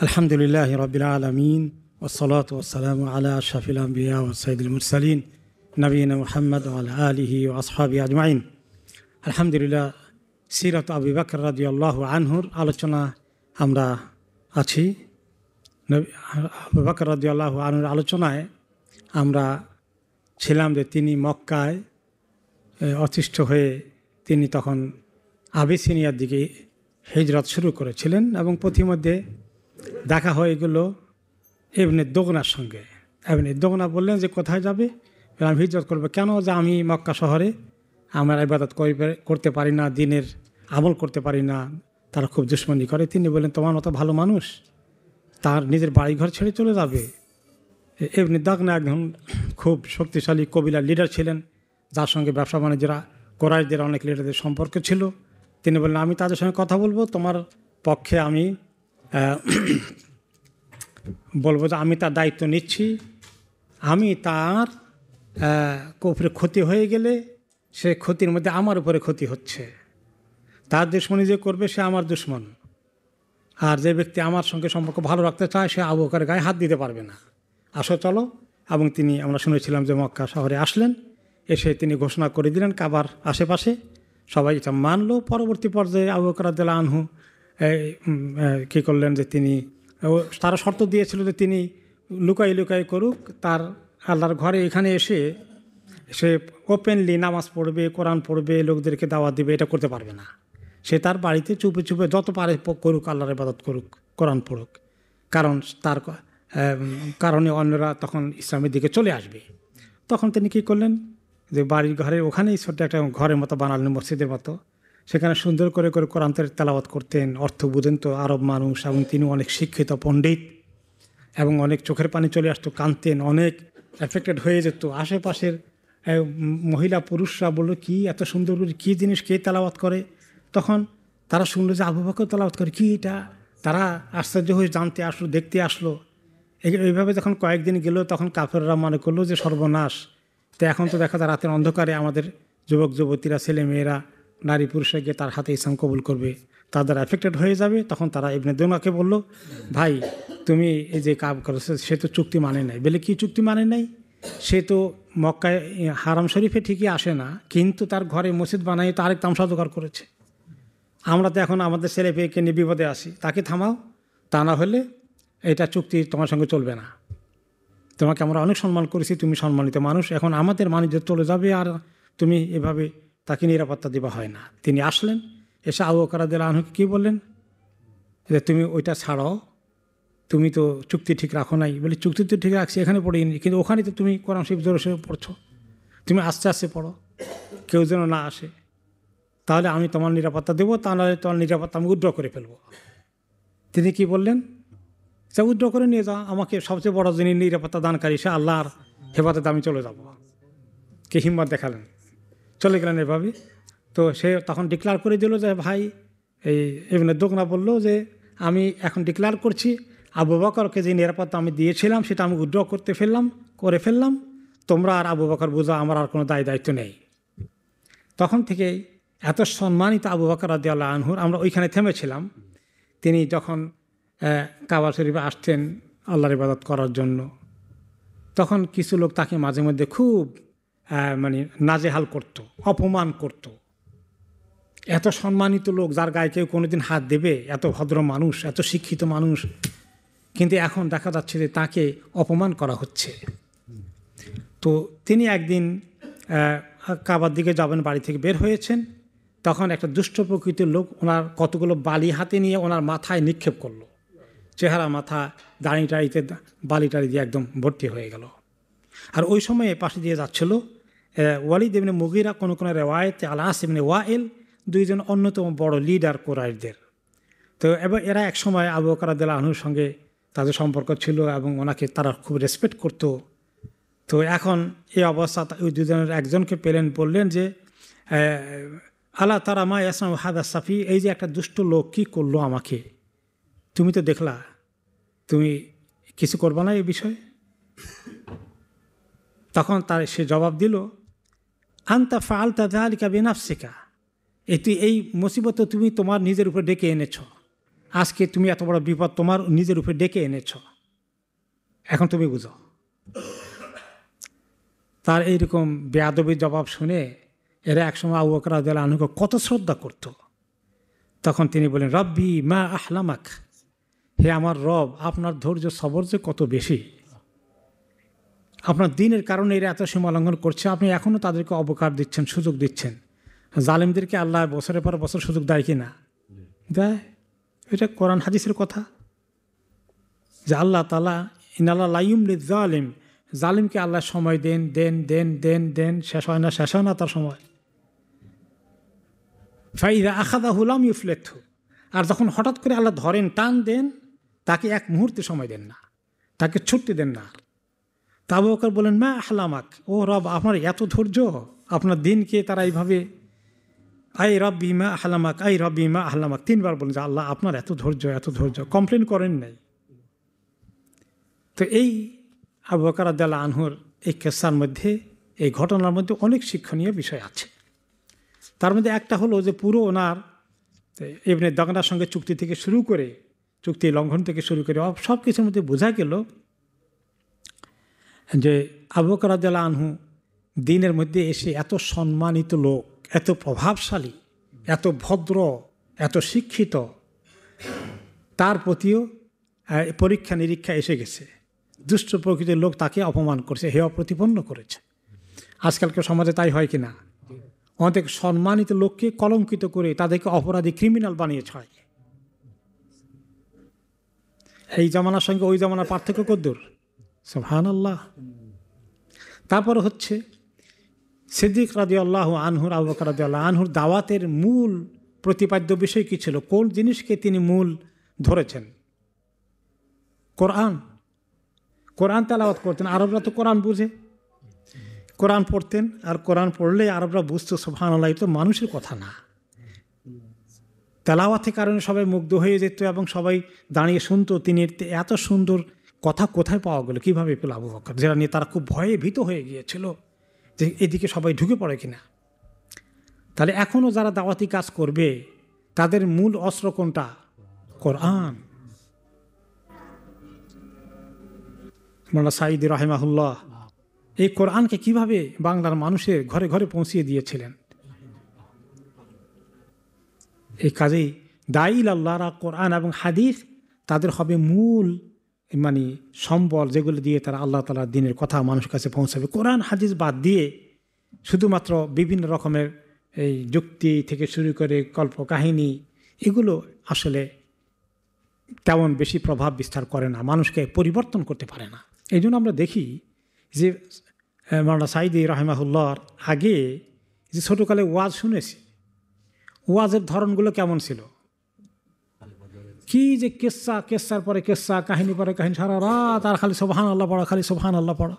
আলহামদুলিল্লাহ রাব্বিল আলামিন ওয়াসসালাতু ওয়াসসালামু আলা আশরাফিল আম্বিয়া ওয়া সাইয়্যিদিল মুরসালিন নবিয়িনা মুহাম্মদ ওয়া আলা আলিহি ওয়া আসহাবিহি আজমাইন। আলহামদুলিল্লাহ, সিরাত আবু বকর রাদিয়াল্লাহু আনহুর আলোচনা আমরা আছি। আবু বকর রাদিয়াল্লাহু আনহুর আলোচনায় আমরা ছিলাম যে তিনি মক্কায় অতিষ্ঠ হয়ে তিনি তখন আবিসিনিয়ার দিকে হিজরত শুরু করেছিলেন এবং পথিমধ্যে দেখা হয়ে গেল ইবনে দোগনার সঙ্গে। ইবনে দোগনা বললেন যে কোথায় যাবে, আমি হিজরত করবো। কেন? যে আমি মক্কা শহরে আমার ইবাদত করতে পারি না, দিনের আমল করতে পারি না, তারা খুব দুশ্মনী করে। তিনি বললেন তোমার মতো ভালো মানুষ তার নিজের বাড়িঘর ছেড়ে চলে যাবে? ইবনে দোগনা একজন খুব শক্তিশালী কবিলার লিডার ছিলেন, যার সঙ্গে ব্যবসা বাণিজ্যরা কোরাইশদের অনেক লিডারদের সম্পর্ক ছিল। তিনি বললেন আমি তাদের সঙ্গে কথা বলবো, তোমার পক্ষে আমি বলবো যে আমি তার দায়িত্ব নিচ্ছি। আমি তার উপরে ক্ষতি হয়ে গেলে সে ক্ষতির মধ্যে আমার উপরে ক্ষতি হচ্ছে। তার দুশ্মনী যে করবে সে আমার দুশ্মন, আর যে ব্যক্তি আমার সঙ্গে সম্পর্ক ভালো রাখতে চায় সে আবু বকরের গায়ে হাত দিতে পারবে না। আসো চলো। এবং তিনি, আমরা শুনেছিলাম যে মক্কা শহরে আসলেন, এসে তিনি ঘোষণা করে দিলেন কাবার আশেপাশে, সবাই এটা মানলো। পরবর্তী পর্যায়ে আবু বকর রাদিয়াল্লাহু আনহু কী করলেন যে তিনি, তারা শর্ত দিয়েছিল যে তিনি লুকাই লুকাই করুক, তার আল্লাহর ঘরে এখানে এসে সে ওপেনলি নামাজ পড়বে, কোরআন পড়বে, লোকদেরকে দাওয়াত দিবে, এটা করতে পারবে না। সে তার বাড়িতে চুপে চুপে যত পারে করুক, আল্লাহর ইবাদত করুক, কোরআন পড়ুক, কারণ তার কারণে অন্যরা তখন ইসলামের দিকে চলে আসবে। তখন তিনি কী করলেন যে বাড়ির ঘরে ওখানেই ছোট্ট একটা ঘরের মতো বানালেন, মসজিদের মতো। সেখানে সুন্দর করে করে কোরআন তেলাওয়াত করতেন, অর্থ বুঝেন তো আরব মানুষ, এবং তিনি অনেক শিক্ষিত পণ্ডিত, এবং অনেক চোখের পানি চলে আসতো, কাঁদতেন, অনেক এফেক্টেড হয়ে যেত। আশেপাশের মহিলা পুরুষরা বললো কি এত সুন্দর কী জিনিস, কে তেলাওয়াত করে? তখন তারা শুনলো যে আবু বকর তেলাওয়াত করে, কি এটা? তারা আশ্চর্য হয়ে জানতে আসলো, দেখতে আসলো। এইভাবে যখন কয়েকদিন গেল তখন কাফেররা মনে করলো যে সর্বনাশ, তো এখন তো দেখা যায় রাতের অন্ধকারে আমাদের যুবক যুবতীরা, ছেলে মেয়েরা, নারী পুরুষরা গিয়ে তার হাতে ইসলাম কবুল করবে, তাদের এফেক্টেড হয়ে যাবে। তখন তারা ইবনে দোগনাকে বলল, ভাই তুমি এই যে কাজ করেছো সে তো চুক্তি মানে নাই। বলে কি চুক্তি মানে নাই? সে তো মক্কায় হারাম শরীফে ঠিকই আসে না, কিন্তু তার ঘরে মসজিদ বানাই তো আরেক তামসা জোগাড় করেছে। আমরা তো এখন আমাদের ছেলে পেয়েকে নিয়ে বিপদে আসি, তাকে থামাও, তা না হলে এটা চুক্তি তোমার সঙ্গে চলবে না। তোমাকে আমরা অনেক সম্মান করেছি, তুমি সম্মানিত মানুষ, এখন আমাদের বাণিজ্য চলে যাবে, আর তুমি এভাবে তাকে নিরাপত্তা দেওয়া হয় না। তিনি আসলেন, এসে আবু বকর রাদিয়াল্লাহু আনহুকে কী বললেন যে তুমি ওইটা ছাড়াও, তুমি তো চুক্তি ঠিক রাখো নাই। বলে চুক্তি তো ঠিক রাখছি, এখানে পড়িনি, কিন্তু ওখানে তো তুমি কোরআন শরীফ জোরে সোরে পড়ছো, তুমি আস্তে আস্তে পড়ো, কেউ যেন না আসে, তাহলে আমি তোমার নিরাপত্তা দেবো, তা নাহলে তোমার নিরাপত্তা আমি উইথড্র করে ফেলবো। তিনি কি বললেন? সে উইথড্র করে নিয়ে যাও, আমাকে সবচেয়ে বড় যিনি নিরাপত্তা দানকারী সে আল্লাহর হেফাজতে আমি চলে যাব। কে হিম্মত দেখালেন, চলে গেলেন এভাবে। তো সে তখন ডিক্লার করে দিল যে ভাই, এই ইবনে দোগনা বলল যে আমি এখন ডিক্লার করছি আবু বকরকে যে নিরাপত্তা আমি দিয়েছিলাম সেটা আমি উইথড্র করে ফেললাম, তোমরা আর আবু বকর বুঝো, আমার আর কোনো দায়িত্ব নেই। তখন থেকে এত সম্মানিত আবু বকর রাদিয়াল্লাহু আনহুর, আমরা ওইখানে থেমেছিলাম। তিনি যখন কাবা শরীফে আসতেন আল্লাহর ইবাদত করার জন্য, তখন কিছু লোক তাকে মাঝে মধ্যে খুব মানে নাজেহাল করত, অপমান করত। এত সম্মানিত লোক যার গায়ে কেউ কোনোদিন হাত দেবে, এত ভদ্র মানুষ, এত শিক্ষিত মানুষ, কিন্তু এখন দেখা যাচ্ছে যে তাকে অপমান করা হচ্ছে। তো তিনি একদিন কাবার দিকে যাবেন, বাড়ি থেকে বের হয়েছেন, তখন একটা দুষ্ট প্রকৃতির লোক ওনার কতগুলো বালি হাতে নিয়ে ওনার মাথায় নিক্ষেপ করলো। চেহারা, মাথা, দাড়িটাড়িতে বালি টাড়ি দিয়ে একদম ভর্তি হয়ে গেল। আর ওই সময়ে পাশে দিয়ে যাচ্ছিল ওয়ালিদ ইবনে মুগীরা, কোনো কোনো রেওয়ায়েতে আল-আস ইবনে ওয়াইল, দুইজন অন্যতম বড় লিডার কোরাইশদের। তো এবার এরা এক সময় আবু বকর রাদিয়াল্লাহু আনহুর সঙ্গে তাদের সম্পর্ক ছিল এবং ওনাকে তারা খুব রেসপেক্ট করত। তো এখন এই অবস্থা ওই দুজনের একজনকে পেলেন, বললেন যে আল্লাহ তারা মা ইয়াসনাউ হাদা সাফি, এই যে একটা দুষ্ট লোক কী করলো আমাকে, তুমি তো দেখলা, তুমি কিছু করবা না এই বিষয়ে? তখন তার সে জবাব দিল, আনতা ফাআলতা যালিকা বিনাফসিকা, এই মুসিবত তুমি তোমার নিজের উপর ডেকে এনেছ, আজকে তুমি এত বড় বিপদ তোমার নিজের উপরে ডেকে এনেছ, এখন তুমি বুঝো। তার এইরকম বেয়াদবির জবাব শুনে এরা একসময় আবু বকর রাদিয়াল্লাহু আনহুকে কত শ্রদ্ধা করত। তখন তিনি বলেন, রব্বি মা আহলামাক, হে আমার রব, আপনার ধৈর্য সবর যে কত বেশি। আপনার দিনের কারণে এরা এত সীমা লঙ্ঘন করছে, আপনি এখনও তাদেরকে অবকাশ দিচ্ছেন, সুযোগ দিচ্ছেন। জালেমদেরকে আল্লাহ বছরের পর বছর সুযোগ দেয় কি না? দেয়। এটা কোরআন হাদিসের কথা যে আল্লাহ তাআলা ইন্নাল্লাহ লা ইউমলি যালিম, জালিমকে আল্লাহ সময় দেন দেন দেন দেন দেন, শেষ হয় না তার সময়। ফাইযা আখাযাহু লাম ইউফলিতহু, আর যখন হঠাৎ করে আল্লাহ ধরেন, টান দেন, তাকে এক মুহূর্তে সময় দেন না, তাকে ছুটতে দেন না। তা আবু বকর বলেন, মা আহলামাক, ও রব, আপনার এত ধৈর্য, আপনার দিনকে তারা এইভাবে, আই রব্বি মা আহলামাক, আই রব্বি মা আহলামাক, 3 বার বলেন যে আল্লাহ আপনার এত ধৈর্য, এত ধৈর্য, কমপ্লেন করেন নাই। তো এই আবু বকর রাদিয়াল্লাহু আনহুর এই কিসসার মধ্যে, এই ঘটনার মধ্যে অনেক শিক্ষণীয় বিষয় আছে। তার মধ্যে একটা হলো যে পুরো ওনার ইবনে দাগনার সঙ্গে চুক্তি থেকে শুরু করে, চুক্তি লঙ্ঘন থেকে শুরু করে সব কিছুর মধ্যে বোঝা গেল যে আবু বকর রাদিয়াল্লাহু আনহু দিনের মধ্যে এসে এত সম্মানিত লোক, এত প্রভাবশালী, এত ভদ্র, এত শিক্ষিত, তার প্রতিও পরীক্ষা নিরীক্ষা এসে গেছে। দুষ্ট প্রকৃতির লোক তাকে অপমান করছে, হেয় প্রতিপন্ন করেছে। আজকালকার সমাজে তাই হয় কি না? অনেক সম্মানিত লোককে কলঙ্কিত করে তাদেরকে অপরাধী, ক্রিমিনাল বানিয়ে ছয়। এই জামানার সঙ্গে ওই জামানার পার্থক্য কদ্দূর! সুবহানাল্লাহ। তারপর হচ্ছে সিদ্দিক রাদিয়াল্লাহু আনহুর, আবু বকর রাদিয়াল্লাহু আনহুর দাওয়াতের মূল প্রতিপাদ্য বিষয় কী ছিল? কোন জিনিসকে তিনি মূল ধরেছেন? কোরআন। কোরআন তেলাওয়াত করতেন। আরবরা তো কোরআন বুঝে, কোরআন পড়তেন, আর কোরআন পড়লে আরবরা বুঝতো সুবহানাল্লাহ, এটা তো মানুষের কথা না। তেলাওয়াতের কারণে সবাই মুগ্ধ হয়ে যেত এবং সবাই দাঁড়িয়ে শুনতো। তিনি এত সুন্দর কথা কোথায় পাওয়া গেল, কীভাবে পেল আবু বকর, যেটা নিয়ে তারা খুব ভয়ে ভীত হয়ে গিয়েছিল যে এদিকে সবাই ঢুকে পড়ে কিনা। তাহলে এখনও যারা দাওয়াতি কাজ করবে তাদের মূল অস্ত্র কোনটা? কোরআন। মাওলানা সাঈদী রাহিমাহুল্লাহ এই কোরআনকে কিভাবে বাংলার মানুষের ঘরে ঘরে পৌঁছিয়ে দিয়েছিলেন। এই কাজেই দাঈল আল্লাহরা কোরআন এবং হাদিস তাদের হবে মূল সম্বল, যেগুলো দিয়ে তারা আল্লাহ তাআলার দ্বীনের কথা মানুষের কাছে পৌঁছাবে। কোরআন হাদিস বাদ দিয়ে শুধুমাত্র বিভিন্ন রকমের এই যুক্তি থেকে শুরু করে কল্পকাহিনী, এগুলো আসলে তেমন বেশি প্রভাব বিস্তার করে না, মানুষকে পরিবর্তন করতে পারে না। এই জন্য আমরা দেখি যে মাওলানা সাঈদী রাহিমাহুল্লাহর আগে যে ছোটোকালে ওয়াজ শুনেছি, ওয়াজের ধরনগুলো কেমন ছিল, কি যে কেসার পরে কেসা, কাহিনী পরে কাহিনী, সারা রাত আর খালি সুবহানাল্লাহ পড়া, খালি সুবহানাল্লাহ পড়া।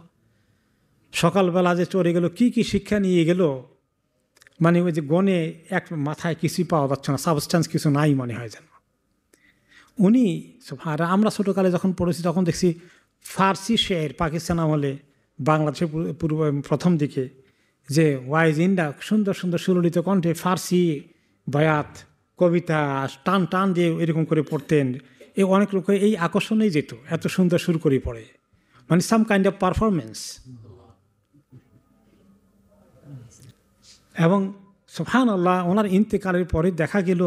সকালবেলা যে চলে গেল, কি কি শিক্ষা নিয়ে গেল, ওই যে গনে এক মাথায় কিছুই পাওয়া যাচ্ছে না, সাবস্টেন্স কিছু নাই মনে হয় যেন। উনি আমরা ছোটোকালে যখন পড়েছি তখন দেখছি ফার্সি শের, পাকিস্তান আমলে বাংলাদেশের পূর্ব প্রথম দিকে যে ওয়াইজ ইন্ডা সুন্দর সুন্দর সুললিত কণ্ঠে ফার্সি বায়াত কবিতা টান টান দিয়ে এরকম করে পড়তেন। অনেক লোক এই আকর্ষণেই যেত, এত সুন্দর সুর করে পড়ে, সাম কাইন্ড অফ পারফরমেন্স। এবং সুবহানাল্লাহ, ওনার ইন্তেকালের পরে দেখা গেল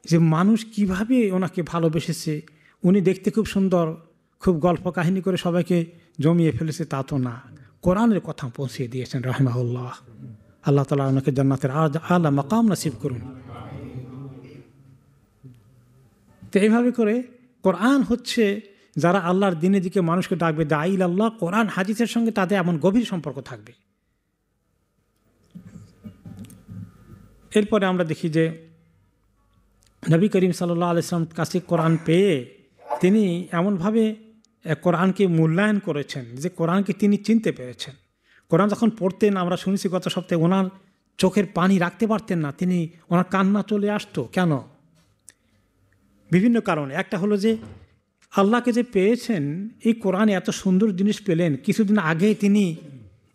যে মানুষ কিভাবে ওনাকে ভালোবেসেছে। উনি দেখতে খুব সুন্দর, খুব গল্প কাহিনী করে সবাইকে জমিয়ে ফেলেছে, তা তো না, কোরআনের কথা পৌঁছিয়ে দিয়েছেন রাহিমাহুল্লাহ। আল্লাহ তাআলা ওনাকে জান্নাতের আলা মাকাম নসিব করুন। তো এইভাবে করে কোরআন হচ্ছে যারা আল্লাহর দ্বীনের দিকে মানুষকে ডাকবে, দাঈল আল্লাহ, কোরআন হাদিসের সঙ্গে তাদের এমন গভীর সম্পর্ক থাকবে। এরপরে আমরা দেখি যে নবী করিম সাল্লাল্লাহু আলাইহি ওয়াসাল্লাম কাছে কোরআন পেয়ে তিনি এমনভাবে কোরআনকে মূল্যায়ন করেছেন যে কোরআনকে তিনি চিনতে পেরেছেন। কোরআন যখন পড়তেন, আমরা শুনেছি গত সপ্তাহে, ওনার চোখের পানি রাখতে পারতেন না, ওনার কান্না চলে আসতো। কেন? বিভিন্ন কারণে। একটা হলো যে আল্লাহকে যে পেয়েছেন, এই কোরআনে এত সুন্দর জিনিস পেলেন। কিছুদিন আগে তিনি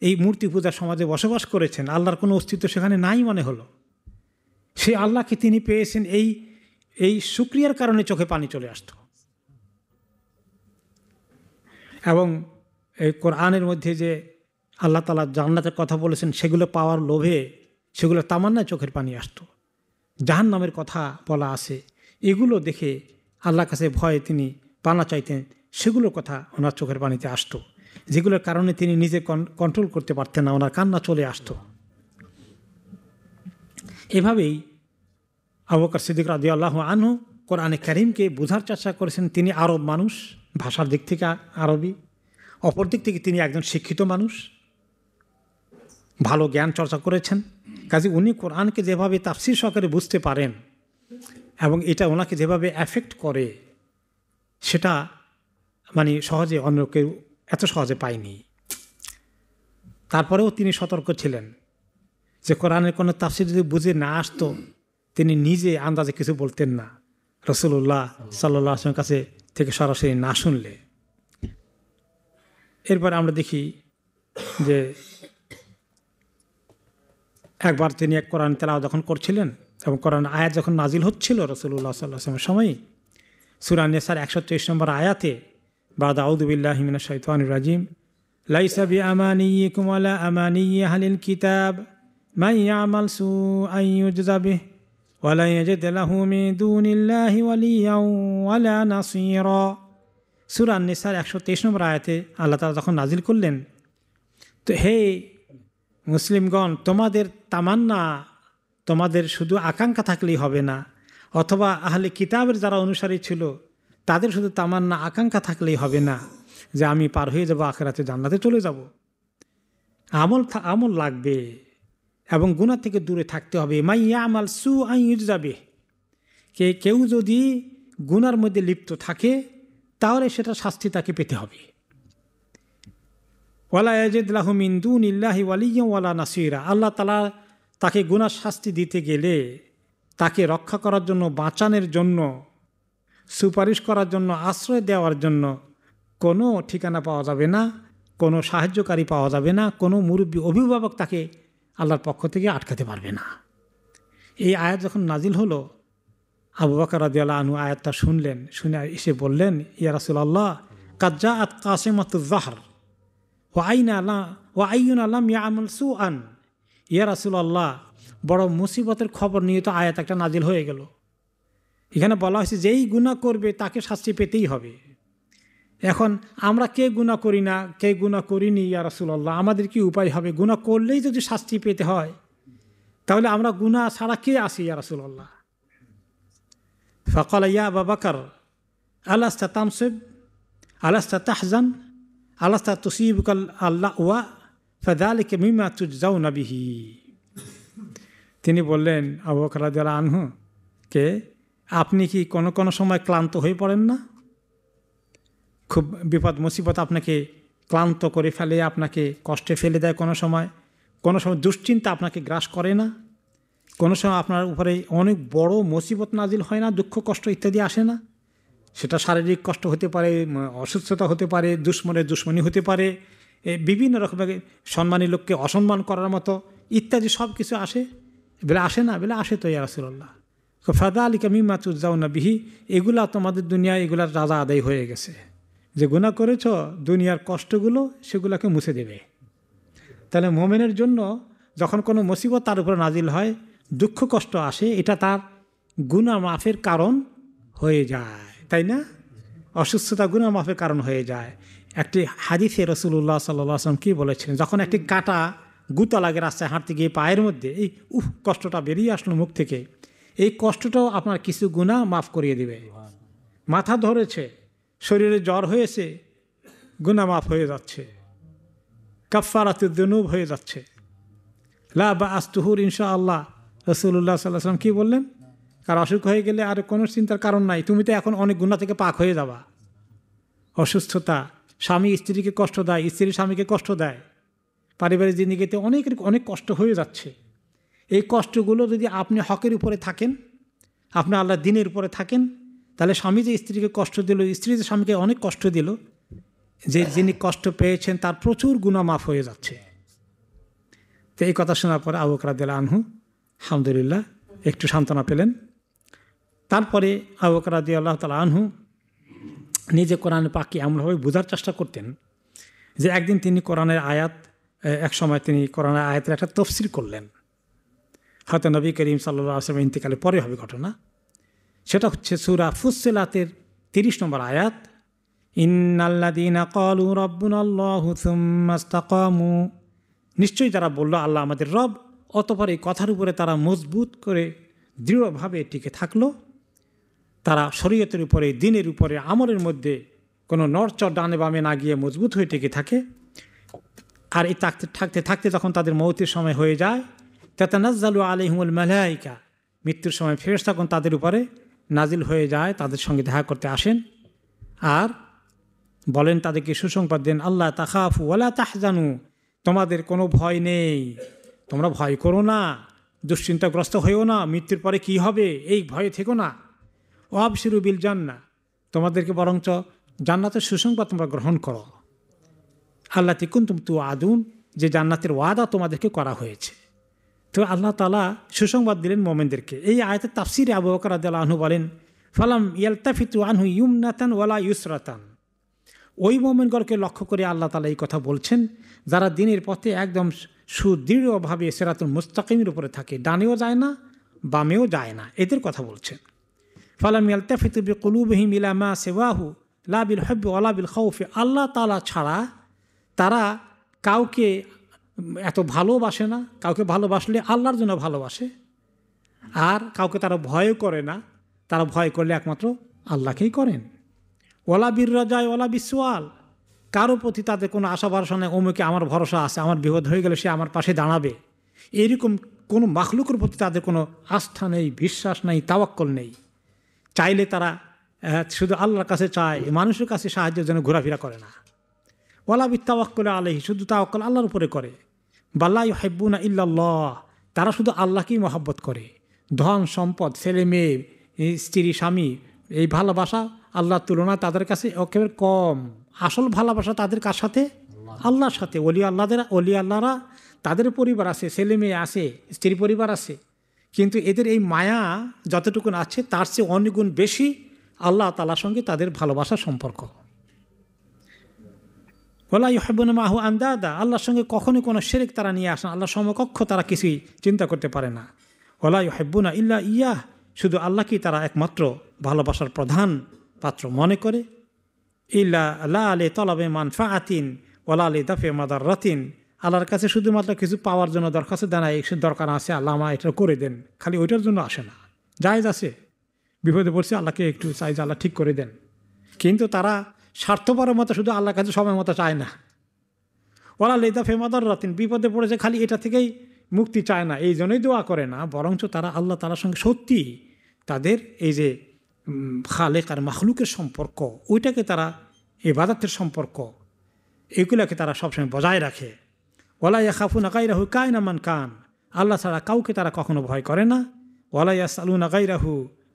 এই মূর্তি পূজার সমাজে বসবাস করেছেন, আল্লাহর কোনো অস্তিত্ব সেখানে নাই মনে হলো। সেই আল্লাহকে তিনি পেয়েছেন এই এই শুকরিয়ার কারণে চোখে পানি চলে আসতো। এবং এই কোরআনের মধ্যে যে আল্লাহ তাআলা জান্নাতের কথা বলেছেন সেগুলো পাওয়ার লোভে, সেগুলো তামান্নায় চোখের পানি আসতো। জাহান্নামের কথা বলা আছে, এগুলো দেখে আল্লাহর কাছে ভয়ে তিনি পানা চাইতেন, সেগুলোর কথা ওনার চোখের পানিতে আসতো, যেগুলোর কারণে তিনি নিজে কন্ট্রোল করতে পারতেন না, ওনার কান্না চলে আসতো। এভাবেই আবু বকর সিদ্দিক রাদিয়াল্লাহু আনহু কোরআনে কারীমকে বোঝার চেষ্টা করেছেন। তিনি আরব মানুষ, ভাষার দিক থেকে আরবি, অপর দিক থেকে তিনি একজন শিক্ষিত মানুষ, ভালো জ্ঞান চর্চা করেছেন। কাজে উনি কোরআনকে যেভাবে তাফসীর সহকারে বুঝতে পারেন এবং এটা ওনাকে যেভাবে এফেক্ট করে, সেটা মানে সহজে অন্য কেউ এত সহজে পায়নি। তারপরেও তিনি সতর্ক ছিলেন যে কোরআনের কোনো তাফসীর যদি বুঝে না আসতো, তিনি নিজে আন্দাজে কিছু বলতেন না, রাসূলুল্লাহ সাল্লাল্লাহু আলাইহি ওয়াসাল্লামের কাছে থেকে সরাসরি না শুনলে। এরপর আমরা দেখি যে একবার তিনি এক কোরআন তেলাওয়াত যখন করছিলেন এবং কোরআন আয়াত যখন নাজিল হচ্ছিল রাসূলুল্লাহ সাল্লাল্লাহু আলাইহি ওয়াসাল্লামের সময়, সূরা নিসার 123 নম্বর আয়াতে বাদা আউযু বিল্লাহি মিনাশ শাইতানির রাজিম লাইসা বিআমানিয়িকুম ওয়ালা আমানিয়্যি আহলিল কিতাব মান ইয়ামাল সুআন ইউজযা বিহি ওয়ালা ইয়াজিদ লাহু মিন দুনিল্লাহি ওয়ালিয়্যান ওয়ালা নাসীরা। সূরা নিসার 123 নম্বর আয়াতে আল্লাহ তাআলা যখন নাজিল করলেন, তো হে মুসলিমগণ, তোমাদের তামান্না, তোমাদের শুধু আকাঙ্ক্ষা থাকলেই হবে না, অথবা আহলে কিতাবের যারা অনুসারী ছিল তাদের শুধু তামান্না আকাঙ্ক্ষা থাকলেই হবে না যে আমি পার হয়ে যাব, আখিরাতে জান্নাতে চলে যাব। আমল লাগবে এবং গুনাহ থেকে দূরে থাকতে হবে। মাই ইয়ামাল সুআন ইউজযা বিহি, কেউ যদি গুনার মধ্যে লিপ্ত থাকে তাহলে সেটা শাস্তি তাকে পেতে হবে। ওয়ালা ইয়াজিদ লাহু মিন দুনিল্লাহি ওয়ালিয়্যান ওয়ালা নাসীরা, আল্লাহ তাআলা তাকে গুনাহ শাস্তি দিতে গেলে তাকে রক্ষা করার জন্য, বাঁচানোর জন্য, সুপারিশ করার জন্য, আশ্রয় দেওয়ার জন্য কোনো ঠিকানা পাওয়া যাবে না, কোনো সাহায্যকারী পাওয়া যাবে না, কোনো মুরব্বী অভিভাবক তাকে আল্লাহর পক্ষ থেকে আটকাতে পারবে না। এই আয়াত যখন নাজিল হলো, আবু বকর রাদিয়াল্লাহু আনহু আয়াতটা শুনলেন, শুনে এসে বললেন, ইয়া রাসূলুল্লাহ কাদ জাআত কাসিমাতুয যাহর ওয়া আইয়ুনা লাম ইয়ামাল সুআন। ইয়া রাসূলুল্লাহ, বড় মুসিবতের খবর নিয়ে তো আয়াত একটা নাজিল হয়ে গেল। এখানে বলা হয়েছে যেই গুনাহ করবে তাকে শাস্তি পেতেই হবে। এখন আমরা কে গুনাহ করি না, কে গুনাহ করিনি, ইয়া রাসূলুল্লাহ, আমাদের কি উপায় হবে? গুনাহ করলেই যদি শাস্তি পেতে হয় তাহলে আমরা গুনাহ ছাড়া কে আসি ইয়া রাসূলুল্লাহ? ফাকাল ইয়া আবু বকর আলাস্তা তামসিব আলাস্তা তাহজান আলাস্তা তুসিবুকাল আল্লাহওয়া ফাযালিকা মিম্মা তুজজাউনা বিহি। তিনি বললেন, আবু বকর রাদিয়াল্লাহু আনহু কে, আপনি কি কোনো সময় ক্লান্ত হয়ে পড়েন না? খুব বিপদ মুসিবত আপনাকে ক্লান্ত করে ফেলে, আপনাকে কষ্টে ফেলে দেয়, কোনো সময় দুশ্চিন্তা আপনাকে গ্রাস করে না? কোনো সময় আপনার উপরে অনেক বড় মুসিবত নাজিল হয় না, দুঃখ কষ্ট ইত্যাদি আসে না? সেটা শারীরিক কষ্ট হতে পারে, অসুস্থতা হতে পারে, দুশ্মনী হতে পারে, বিভিন্ন রকমের সম্মানী লোককে অসম্মান করার মতো ইত্যাদি সব কিছু আসে। বলে আসে না? বলে আসে তো ইয়া রাসূলুল্লাহ। ফাযালিকা মিম্মা তুজজাউনা বিহি, এগুলা তোমাদের দুনিয়ায় এগুলার রাজা আদায় হয়ে গেছে। যে গুনাহ করেছ দুনিয়ার কষ্টগুলো সেগুলোকে মুছে দেবে। তাহলে মুমিনের জন্য যখন কোনো মুসিবত তার উপরে নাজিল হয়, দুঃখ কষ্ট আসে, এটা তার গুনাহ মাফের কারণ হয়ে যায়, তাই না? অসুস্থতা গুনাহ মাফের কারণ হয়ে যায়। একটি হাদিসে রাসূলুল্লাহ সাল্লাল্লাহু আলাইহি ওয়াসাল্লাম কি বলেছিলেন, যখন একটি কাঁটা গুতা লাগে রাস্তায় হাঁটতে গিয়ে পায়ের মধ্যে, এই কষ্টটা বেরিয়ে আসলো মুখ থেকে, এই কষ্টটাও আপনার কিছু গুনাহ মাফ করিয়ে দিবে। মাথা ধরেছে, শরীরে জ্বর হয়েছে, গুনাহ মাফ হয়ে যাচ্ছে, কাফফারাতুদ যুনুব হয়ে যাচ্ছে। লা বা'আস তুহুর ইনশাআল্লাহ, রাসূলুল্লাহ সাল্লাল্লাহু আলাইহি ওয়াসাল্লাম কি বললেন? কার অসুখ হয়ে গেলে আর কোনো চিন্তার কারণ নাই, তুমি তো এখন অনেক গুনাহ থেকে পাক হয়ে যাবা। অসুস্থতা, স্বামী স্ত্রীকে কষ্ট দেয়, স্ত্রী স্বামীকে কষ্ট দেয়, পারিবারিক জিন্দেগিতে অনেক কষ্ট হয়ে যাচ্ছে। এই কষ্টগুলো যদি আপনি হকের উপরে থাকেন, আপনি আল্লাহর দ্বীনের উপরে থাকেন, তাহলে স্বামী যে স্ত্রীকে কষ্ট দিল, স্ত্রী যে স্বামীকে অনেক কষ্ট দিল, যিনি কষ্ট পেয়েছেন তার প্রচুর গুনাহ মাফ হয়ে যাচ্ছে। তো এই কথা শোনার পরে আবু বকর রাদিয়াল্লাহু আনহু আলহামদুলিল্লাহ একটু সান্ত্বনা পেলেন। তারপরে আবু বকর রাদিয়াল্লাহু তাআলা আনহু নিজে কোরআন পাককে এমনভাবে বোঝার চেষ্টা করতেন যে একদিন তিনি কোরআনের আয়াত, এক সময় তিনি কোরআনের আয়াতের একটা তফসির করলেন। হয়তো নবী করিম সাল্লাল্লাহু আলাইহি ওয়াসাল্লামের ইন্তেকালের পরে হবে ঘটনা। সেটা হচ্ছে সূরা ফুসসিলাতের 30 নম্বর আয়াত, ইন্নাল্লাযীনা ক্বালু রাব্বুনাল্লাহু সুম্মা ইসতাকামু, নিশ্চয়ই যারা বলল আল্লাহ আমাদের রব, অতঃপর এই কথার উপরে তারা মজবুত করে দৃঢ়ভাবে টিকে থাকলো, তারা শরীয়তের উপরে, দ্বীনের উপরে, আমলের মধ্যে কোনো নড়চড় ডানে বামে না গিয়ে মজবুত হয়ে টিকে থাকে। আর এই থাকতে থাকতে যখন তাদের মৌতের সময় হয়ে যায়, তাতানাজ্জালু আলাইহিমুল মালাইকা, মৃত্যুর সময় ফেরেশতা তাদের উপরে নাজিল হয়ে যায়, তাদের সঙ্গে দেখা করতে আসেন আর বলেন, তাদেরকে সুসংবাদ দেন, আল্লাহ তাখাফু ওয়ালা তাহজানু, তোমাদের কোনো ভয় নেই, তোমরা ভয় করো না, দুশ্চিন্তাগ্রস্ত হয়েও না, মৃত্যুর পরে কি হবে এই ভয়ে থেকো না। ওয়াবশিরু বিল জান্নাহ, তোমাদেরকে বরঞ্চ জান্নাতের সুসংবাদ তোমরা গ্রহণ করো, আল্লাতী কুনতুম তুআদুন, যে জান্নাতের ওয়াদা তোমাদেরকে করা হয়েছে। তো আল্লাহ তাআলা সুসংবাদ দিলেন মোমেনদেরকে। এই আয়াতের তাফসিরে আবু বকর রাদিয়াল্লাহু আনহু বলেন, ফালাম ইয়ালতাফিতু আনহু ইউমনাতান ওয়ালা ইউসরাতান, ওই মোমেনগণকে লক্ষ্য করে আল্লাহ তাআলা এই কথা বলছেন যারা দ্বীনের পথে একদম সুদৃঢ়ভাবে সিরাতুল মুস্তাকিমের উপরে থাকে, ডানেও যায় না বামেও যায় না, এদের কথা বলছেন। ফালাম ইয়ালতাফিতু বিকুলুবিহিম ইলা মা সিওয়াহু লা বিল হুব্বি ওয়ালা বিল খাউফি, আল্লাহ তাআলা ছাড়া তারা কাউকে এত ভালোবাসে না, কাউকে ভালোবাসলে আল্লাহর জন্য ভালোবাসে, আর কাউকে তারা ভয়ও করে না, তারা ভয় করলে একমাত্র আল্লাহকেই করেন। ওয়ালা বীর রাজায় ওয়ালা বিসওয়াল, কারো প্রতি তাদের কোনো আশা ভরসা নেই, অমুকে আমার ভরসা আছে, আমার বিপদ হয়ে গেলে সে আমার পাশে দাঁড়াবে, এরকম কোনো মাখলুকের প্রতি তাদের কোনো আস্থা নেই, বিশ্বাস নেই, তাওয়াক্কুল নেই। চাইলে তারা শুধু আল্লাহর কাছে চায়, মানুষের কাছে সাহায্যের জন্য ঘোরাফেরা করে না। ওয়ালা বিত্তাওয়াক্কুল আলাইহি, শুধু তাওয়াক্কুল আল্লাহর উপরে করে। বাল্লা ইউহিব্বুনা ইল্লাল্লাহ, তারা শুধু আল্লাহকেই মহব্বত করে। ধন সম্পদ, ছেলে মেয়ে, স্ত্রী স্বামী, এই ভালোবাসা আল্লাহর তুলনায় তাদের কাছে একেবারে কম। আসল ভালোবাসা তাদের কার সাথে? আল্লাহর সাথে। অলি আল্লাহরা তাদের পরিবার আছে, ছেলে মেয়ে আছে, স্ত্রী পরিবার আছে, কিন্তু এদের এই মায়া যতটুকুন আছে তার চেয়ে অনেক গুণ বেশি আল্লাহ তাআলার সঙ্গে তাদের ভালোবাসার সম্পর্ক। ওয়ালা ইউহিব্বুনা মাহু আনদাদা, আল্লাহর সঙ্গে কখনোই কোনো শিরক তারা নিয়ে আসে না, আল্লাহর সমকক্ষ তারা কিছুই চিন্তা করতে পারে না। ওয়ালা ইউহিব্বুনা ইল্লা ইয়াহ, শুধু আল্লাহকেই তারা একমাত্র ভালোবাসার প্রধান পাত্র মনে করে। ইল্লা লা আলি তলাবে মানফাআতিন ওয়ালা আলি দাফে মাদাররাতিন, আল্লাহর কাছে শুধুমাত্র কিছু পাওয়ার জন্য দরখাস্ত দেন, এই দরকার আছে আল্লাহ আমার এটা করে দেন, খালি ওইটার জন্য আসে না। জায়েজ আছে, বিপদে পড়ছে আল্লাহকে একটু চাই যে আল্লাহ ঠিক করে দেন, কিন্তু তারা স্বার্থপরের মতো শুধু আল্লাহর কাছে সময় মতো চায় না। ওরা লেদা ফেমাদার রাতিন, বিপদে পড়েছে খালি এটা থেকেই মুক্তি চায় না, এই জন্যই দোয়া করে না, বরঞ্চ তারা আল্লাহ তাআলার সঙ্গে সত্যি তাদের এই যে খালেক আর মাখলুকের সম্পর্ক, ওইটাকে তারা ইবাদতের সম্পর্ক, এগুলোকে তারা সবসময় বজায় রাখে। ওয়ালা ইয়াখাফুনা গায়রাহু কায়না মান কান, আল্লাহ ছাড়া কাউকে তারা কখনো ভয় করে না। ওয়ালা ইয়াসআলুনা গায়রাহু,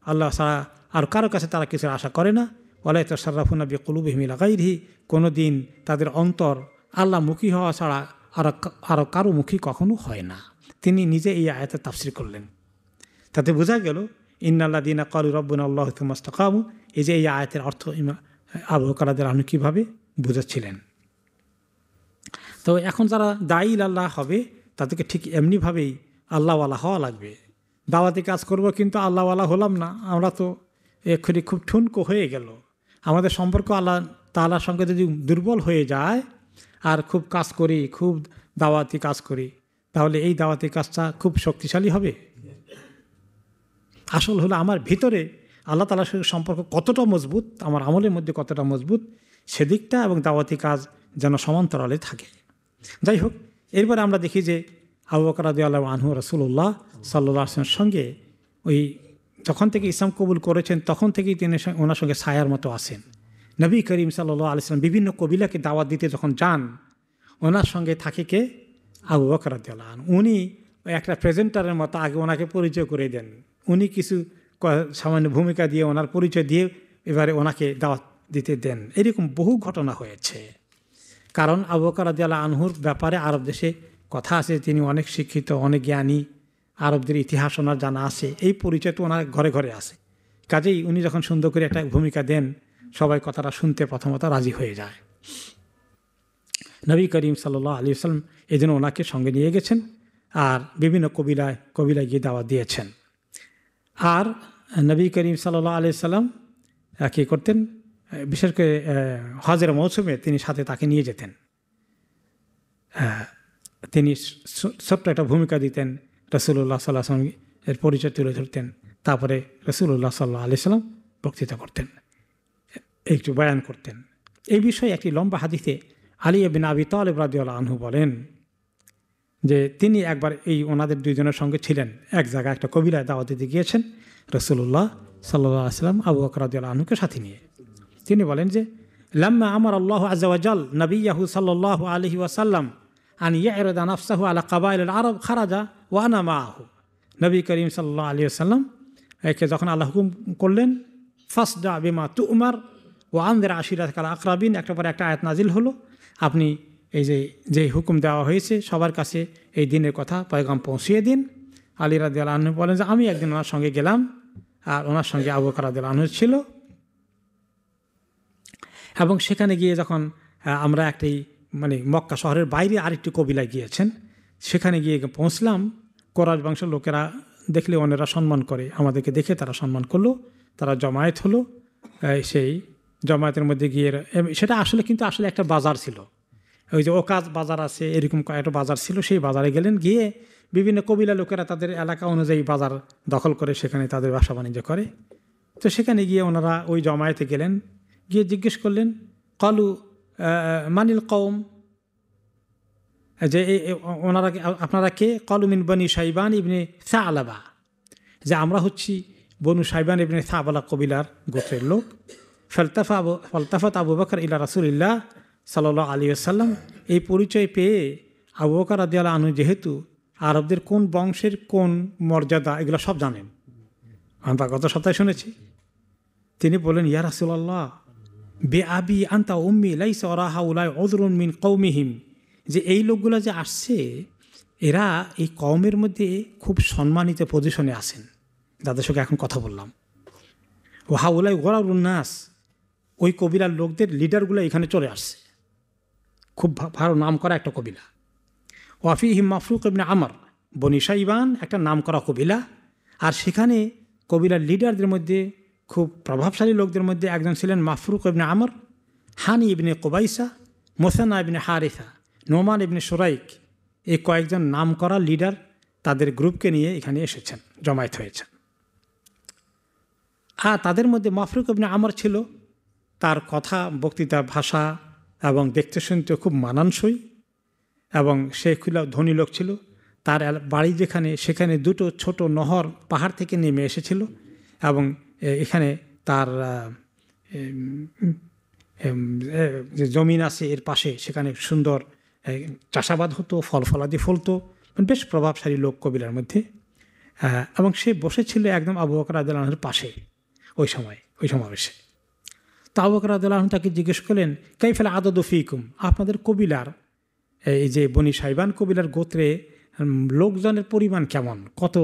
আল্লাহ ছাড়া আর কারো কাছে তারা কিছু আশা করে না। ওয়ালা ইয়াতাসাররাফুনা বিকুলুবিহিম ইলা গায়রিহি, কোনো দিন তাদের অন্তর আল্লাহমুখী হওয়া ছাড়া আরও কারো মুখী কখনো হয় না। তিনি নিজে এই আয়াতে তাফসীর করলেন, তাতে বোঝা গেল ইন্নাল্লাযীনা ক্বালু রাব্বুনা আল্লাহু সুম্মা ইসতাকামু, এই যে এই আয়াতের অর্থ আবু বকর রাদিয়াল্লাহু আনহু কীভাবে বুঝাচ্ছিলেন। তো এখন যারা দায়ী আল্লাহ হবে তাদেরকে ঠিক এমনিভাবেই আল্লাহওয়ালা হওয়া লাগবে। দাওয়াতি কাজ করব কিন্তু আল্লাহওয়ালা হলাম না, আমরা তো এক্ষুনি খুব ঠুনকো হয়ে গেল। আমাদের সম্পর্ক আল্লাহ তাআলার সঙ্গে যদি দুর্বল হয়ে যায় আর খুব কাজ করি, খুব দাওয়াতি কাজ করি, তাহলে এই দাওয়াতি কাজটা খুব শক্তিশালী হবে। আসল হলো আমার ভিতরে আল্লাহ তাআলার সঙ্গে সম্পর্ক কতটা মজবুত, আমার আমলের মধ্যে কতটা মজবুত, সেদিকটা এবং দাওয়াতি কাজ যেন সমান্তরালে থাকে। যাই হোক, এরপরে আমরা দেখি যে আবু বকর রাদিয়াল্লাহু আনহু রাসূলুল্লাহ সাল্লাল্লাহু আলাইহি ওয়াসাল্লামের সঙ্গে ওই যখন থেকে ইসলাম কবুল করেছেন তখন থেকেই তিনি ওনার সঙ্গে ছায়ার মতো আসেন। নবী করিম সাল্লাল্লাহু আলাইহি ওয়াসাল্লাম বিভিন্ন কবিলাকে দাওয়াত দিতে যখন যান, ওনার সঙ্গে থাকে কে? আবু বকর রাদিয়াল্লাহু আনহু। উনি একটা প্রেজেন্টারের মতো আগে ওনাকে পরিচয় করে দেন, উনি কিছু সামান্য ভূমিকা দিয়ে ওনার পরিচয় দিয়ে এবারে ওনাকে দাওয়াত দিতে দেন। এরকম বহু ঘটনা হয়েছে। কারণ আবু বকর রাদিয়াল্লাহু আনহুর ব্যাপারে আরব দেশে কথা আছে, তিনি অনেক শিক্ষিত, অনেক জ্ঞানী, আরবদের ইতিহাস ওনার জানা আছে, এই পরিচয় তো ওনার ঘরে ঘরে আছে। কাজেই উনি যখন সুন্দর করে একটা ভূমিকা দেন, সবাই কথাটা শুনতে প্রথমত রাজি হয়ে যায়। নবী করিম সাল্লাল্লাহু আলাইহি ওয়াসাল্লাম এই জন্য ওনাকে সঙ্গে নিয়ে গেছেন আর বিভিন্ন কবিলায় গিয়ে দাওয়াত দিয়েছেন। আর নবী করিম সাল্লাল্লাহু আলাইহি ওয়াসাল্লাম কী করতেন, বিশেষ করে হজের মৌসুমে তিনি সাথে তাকে নিয়ে যেতেন। তিনি ছোট্ট একটা ভূমিকা দিতেন, রাসূলুল্লাহ সাল্লাল্লাহু আলাইহি ওয়াসাল্লাম এর পরিচয় তুলে ধরতেন, তারপরে রাসূলুল্লাহ সাল্লাল্লাহু আলাইহি ওয়াসাল্লাম বক্তৃতা করতেন, একটু বয়ান করতেন। এই বিষয়ে একটি লম্বা হাদিসে আলী ইবনে আবি তালিব রাদিয়াল্লাহু আনহু বলেন যে তিনি একবার এই ওনাদের দুইজনের সঙ্গে ছিলেন, এক জায়গায় একটা কবিলায় দাওয়াত দিতে গিয়েছেন রাসূলুল্লাহ সাল্লাল্লাহু আলাইহি ওয়াসাল্লাম আবু বকর রাদিয়াল্লাহু আনহুকে সাথে নিয়ে। তিনি বলেন যে লাম্মা আমার আল্লাহু আযজা ওয়া জাল নবিয়্যাহু সাল্লাল্লাহু আলাইহি ওয়াসাল্লাম আন ইয়ারদা নাফসাহু আলা কাবাইলিল আরব খারাজা ওয়া আনা মাআহু। নবী করিম সাল্লাল্লাহু আলাইহি ওয়াসাল্লাম একে যখন আল্লাহ হুকুম করলেন ফাসদা বিমা তু'মার ওয়া আনদির আশিরাতাকাল আকরাবিন, একটা পরে একটা আয়াত নাজিল হলো, আপনি এই যে হুকুম দেওয়া হয়েছে সবার কাছে এই দিনের কথা পয়গাম পৌঁছিয়ে দিন। আলী রাদিয়াল্লাহু আনহু বলেন যে আমি একদিন ওনার সঙ্গে গেলাম আর ওনার সঙ্গে আবু বকর রাদিয়াল্লাহু আনহু ছিল, এবং সেখানে গিয়ে যখন আমরা একটি মক্কা শহরের বাইরে আরেকটি কবিলায় গিয়েছেন, সেখানে গিয়ে পৌঁছলাম। কোরাইশ বংশের লোকেরা দেখলে অন্যরা সম্মান করে, আমাদেরকে দেখে তারা সম্মান করলো, তারা জমায়েত হলো। সেই জমায়েতের মধ্যে গিয়ে সেটা কিন্তু আসলে একটা বাজার ছিল, ওই যে ওকাজ বাজার আছে এরকম একটা বাজার ছিল। সেই বাজারে গেলেন, গিয়ে বিভিন্ন কবিলা লোকেরা তাদের এলাকা অনুযায়ী বাজার দখল করে সেখানে তাদের ব্যবসা বাণিজ্য করে। তো সেখানে গিয়ে ওনারা ওই জমায়েতে গেলেন, গিয়ে জিজ্ঞেস করলেন কলু মানিল কওম, যে ওনারা আপনারা কে? কলু মিন বনি শাইবান ইবনে সালাবা, যে আমরা হচ্ছি বনু শাইবান ইবনে সালাবা কবিলার গোত্রের লোক। ফালতাফাত আবু বকর ইলা রাসূলিল্লাহ সাল্লাল্লাহু আলাইহি ওয়াসাল্লাম। এই পরিচয় পেয়ে আবু বকর রাদিয়াল্লাহু আনহু যেহেতু আরবদের কোন বংশের কোন মর্যাদা এগুলো সব জানেন, আমরা গত সপ্তাহে শুনেছি, তিনি বলেন ইয়া রাসূলুল্লাহ বে আবি আনতা উম্মি লাইসা ওরাহা উলাই উযরুন মিন কওমিহিম, যে এই লোকগুলো যে আসছে এরা এই কওমের মধ্যে খুব সম্মানিত পজিশনে আছেন, যাদের সঙ্গে এখন কথা বললাম। ও হাউলাই গোরাউন নাস, ওই কবিলার লোকদের লিডারগুলো এখানে চলে আসছে, খুব ভালো নাম করা একটা কবিলা। ওয়াফিহিম মাফরুক ইবনে আমর, বনি শাইবান একটা নাম করা কবিলা, আর সেখানে কবিলার লিডারদের মধ্যে খুব প্রভাবশালী লোকদের মধ্যে একজন ছিলেন মাফরুক ইবনে আমর, হানি ইবনে কুবাইসা, মুসান্না ইবনে হারিসা, নোমান ইবনে সুরাইক, এই কয়েকজন নাম করা লিডার তাদের গ্রুপকে নিয়ে এখানে এসেছেন, জমায়েত হয়েছেন। আর তাদের মধ্যে মাফরুক ইবনে আমর ছিল, তার কথা বক্তৃতা ভাষা এবং দেখতে শুনতে খুব মানানসই, এবং সে খুব ধনী লোক ছিল। তার বাড়ি যেখানে, সেখানে দুটো ছোট নহর পাহাড় থেকে নেমে এসেছিল, এবং এখানে তার যে জমিন আছে এর পাশে, সেখানে সুন্দর চাষাবাদ হতো, ফল ফলাদি ফলতো, বেশ প্রভাবশালী লোক কবিলার মধ্যে। এবং সে বসেছিল একদম আবু বকর রাদিয়াল্লাহু আনহুর পাশে ওই সমাবেশে। তো আবু বকর রাদিয়াল্লাহু আনহু তাকে জিজ্ঞেস করলেন কাইফাল আদাদু ফিকুম, আপনাদের কবিলার এই যে বনি শাইবান কবিলার গোত্রে লোকজনের পরিমাণ কেমন, কত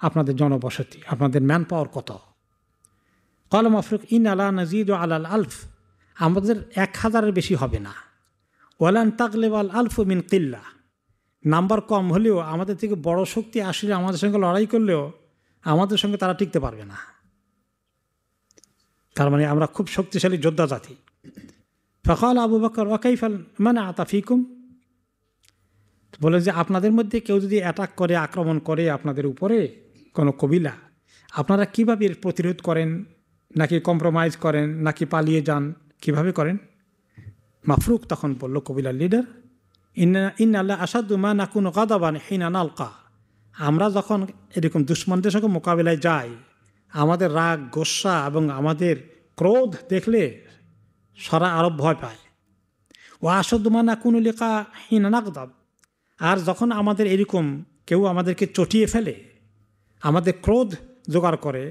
আপনাদের জনবসতি, আপনাদের ম্যান পাওয়ার কত? কল মাফরুক ইন আলা নাজিদ আলাল আলফ, আমাদের 1000-এর বেশি হবে না। ওয়ালান তাগলিব আল আলফ মিন কিল্লা, নাম্বার কম হলেও আমাদের থেকে বড় শক্তি আসলে আমাদের সঙ্গে লড়াই করলেও আমাদের সঙ্গে তারা টিকতে পারবে না। তার মানে আমরা খুব শক্তিশালী যোদ্ধা জাতি। ফকাল আবু বকর ওয়াকাইফাল মানে আতাফিকুম, বলে যে আপনাদের মধ্যে কেউ যদি অ্যাটাক করে, আক্রমণ করে আপনাদের উপরে কোনো কবিলা, আপনারা কীভাবে প্রতিরোধ করেন, নাকি কম্প্রোমাইজ করেন, নাকি পালিয়ে যান, কিভাবে করেন? মাফরুক তখন বলল, কবিলার লিডার, ইন্না আল্লাহ আসাদু মা নাকুন গাদাবান হিনা নালকা, আমরা যখন এরকম দুশ্মনদের সঙ্গে মোকাবিলায় যাই, আমাদের রাগ গোস্বা এবং আমাদের ক্রোধ দেখলে সারা আরব ভয় পায়। ও আসাদু মা নাকুন লিকা হিনা নাকদাব, আর যখন আমাদের এরকম কেউ আমাদেরকে চটিয়ে ফেলে, আমাদের ক্রোধ জোগাড় করে,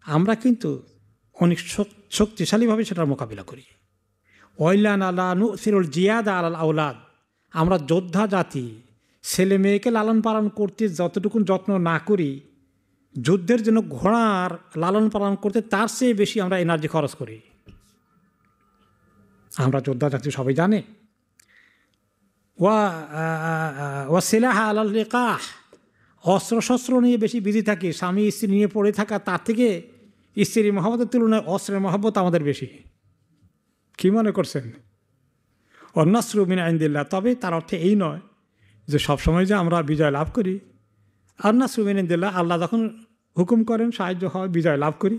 আমরা কিন্তু অনেক শক্তিশালীভাবে সেটার মোকাবিলা করি। ওয়াইলান আলা নুসিরুল জিয়াদা আলাল আওলাদ, আমরা যোদ্ধা জাতি, ছেলে মেয়েকে লালন পালন করতে যতটুকু যত্ন না করি, যুদ্ধের জন্য ঘোড়ার লালন পালন করতে তার চেয়ে বেশি আমরা এনার্জি খরচ করি। আমরা যোদ্ধা জাতি সবাই জানে। ওয়া সিলাহা আলাল লিকাহ, অস্ত্রশস্ত্র নিয়ে বেশি বিজি থাকি। স্বামী স্ত্রী নিয়ে পড়ে থাকা তার থেকে স্ত্রীর মহব্বতের তুলনায় অস্ত্রের মহব্বত আমাদের বেশি। কি মনে করছেন? অন্নাসরু মিন ইনদিল্লাহ। তবে তার অর্থ এই নয় যে সবসময় যে আমরা বিজয় লাভ করি। অন্নাসরু মিন ইনদিল্লাহ, আল্লাহ যখন হুকুম করেন সাহায্য হয়, বিজয় লাভ করি।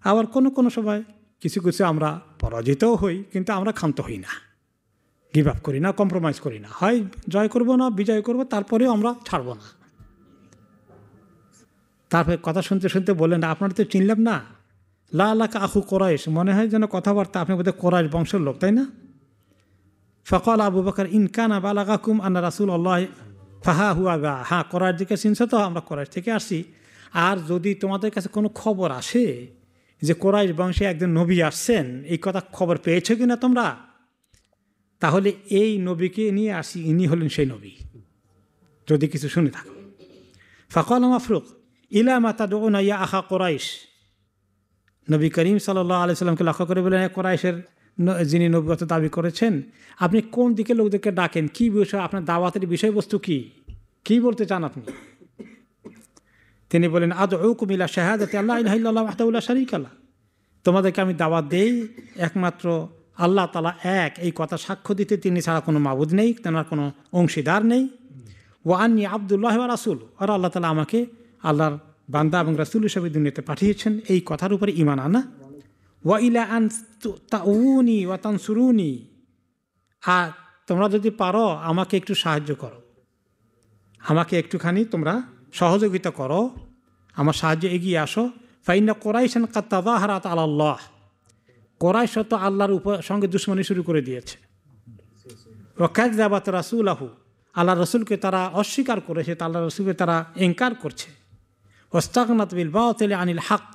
আবার কোনো সময় কিছু কিছু আমরা পরাজিতও হই, কিন্তু আমরা ক্ষান্ত হই না, গিভ আপ করি না, কম্প্রোমাইজ করি না। হয় জয় করব না বিজয় করব, তারপরেও আমরা ছাড়ব না। তারপরে কথা শুনতে শুনতে বললেন, আপনারা তো চিনলাম না, লা লাকা আখু কোরাইশ, মনে হয় যেন কথাবার্তা আপনি বোধহয় কোরাইশ বংশের লোক, তাই না? ফকল আবু বকর ইনকানা বালাগাকুম আন্না রাসুল আল্লাহ ফাহা হুয়া গা। হ্যাঁ, কোরাইশ দিকে চিনছে তো, আমরা কোরাইশ থেকে আসছি। আর যদি তোমাদের কাছে কোনো খবর আসে যে কোরাইশ বংশে একজন নবী আসছেন, এই কথা খবর পেয়েছো কিনা তোমরা, তাহলে এই নবীকে নিয়ে আসি, ইনি হলেন সেই নবী, যদি কিছু শুনে থাকো। ফকল মাফরুক ইলা মাতা দোনা ইয়া আখা কোরাইশ। নবী করিম সাল্লাল্লাহু আলাইহি সাল্লামকে লক্ষ্য করে বলেন, কোরাইশের যিনি নবুয়ত দাবি করেছেন, আপনি কোন দিকে লোকদেরকে ডাকেন, কি বিষয়, আপনার দাওয়াতের বিষয়বস্তু কি বলতে চান আপনি? তিনি বলেন, আদউকুম ইলা শাহাদাতি আল্লা ইলাহা ইল্লাল্লাহু ওয়াহদাহু লা শারীকা লাহ। তোমাদেরকে আমি দাওয়াত দেই একমাত্র আল্লাহ তাআলা এক, এই কথা সাক্ষ্য দিতে তিনি ছাড়া কোনো মাবুদ নেই, তেনার কোনো অংশীদার নেই। ওয়া আন্নী আবদুল্লাহ ওয়া রাসূল, আর আল্লাহ তাআলা আমাকে আল্লাহর বান্দা এবং রাসূল হিসেবে দুনিয়াতে পাঠিয়েছেন, এই কথার উপরে ঈমান আনা। ওয়া ইলা আন তাউনি ওয়া তানসুরুনি, আর তোমরা যদি পারো আমাকে একটু সাহায্য করো, আমাকে একটুখানি তোমরা সহযোগিতা করো, আমার সাহায্যে এগিয়ে আসো। ফাইন্না কোরাইশান কাদ তাযাহারাত আলাল্লাহ, কোরাইশ তো আল্লাহর সঙ্গে দুশমনি শুরু করে দিয়েছে। ওয়া কাযযাবাত রাসূলাহু, আল্লাহ রসুলকে তারা অস্বীকার করেছে, আল্লাহ রসুলকে তারা ইনকার করছে। ওয়াস্তাগনাত বিল বাতিল আনিল হক,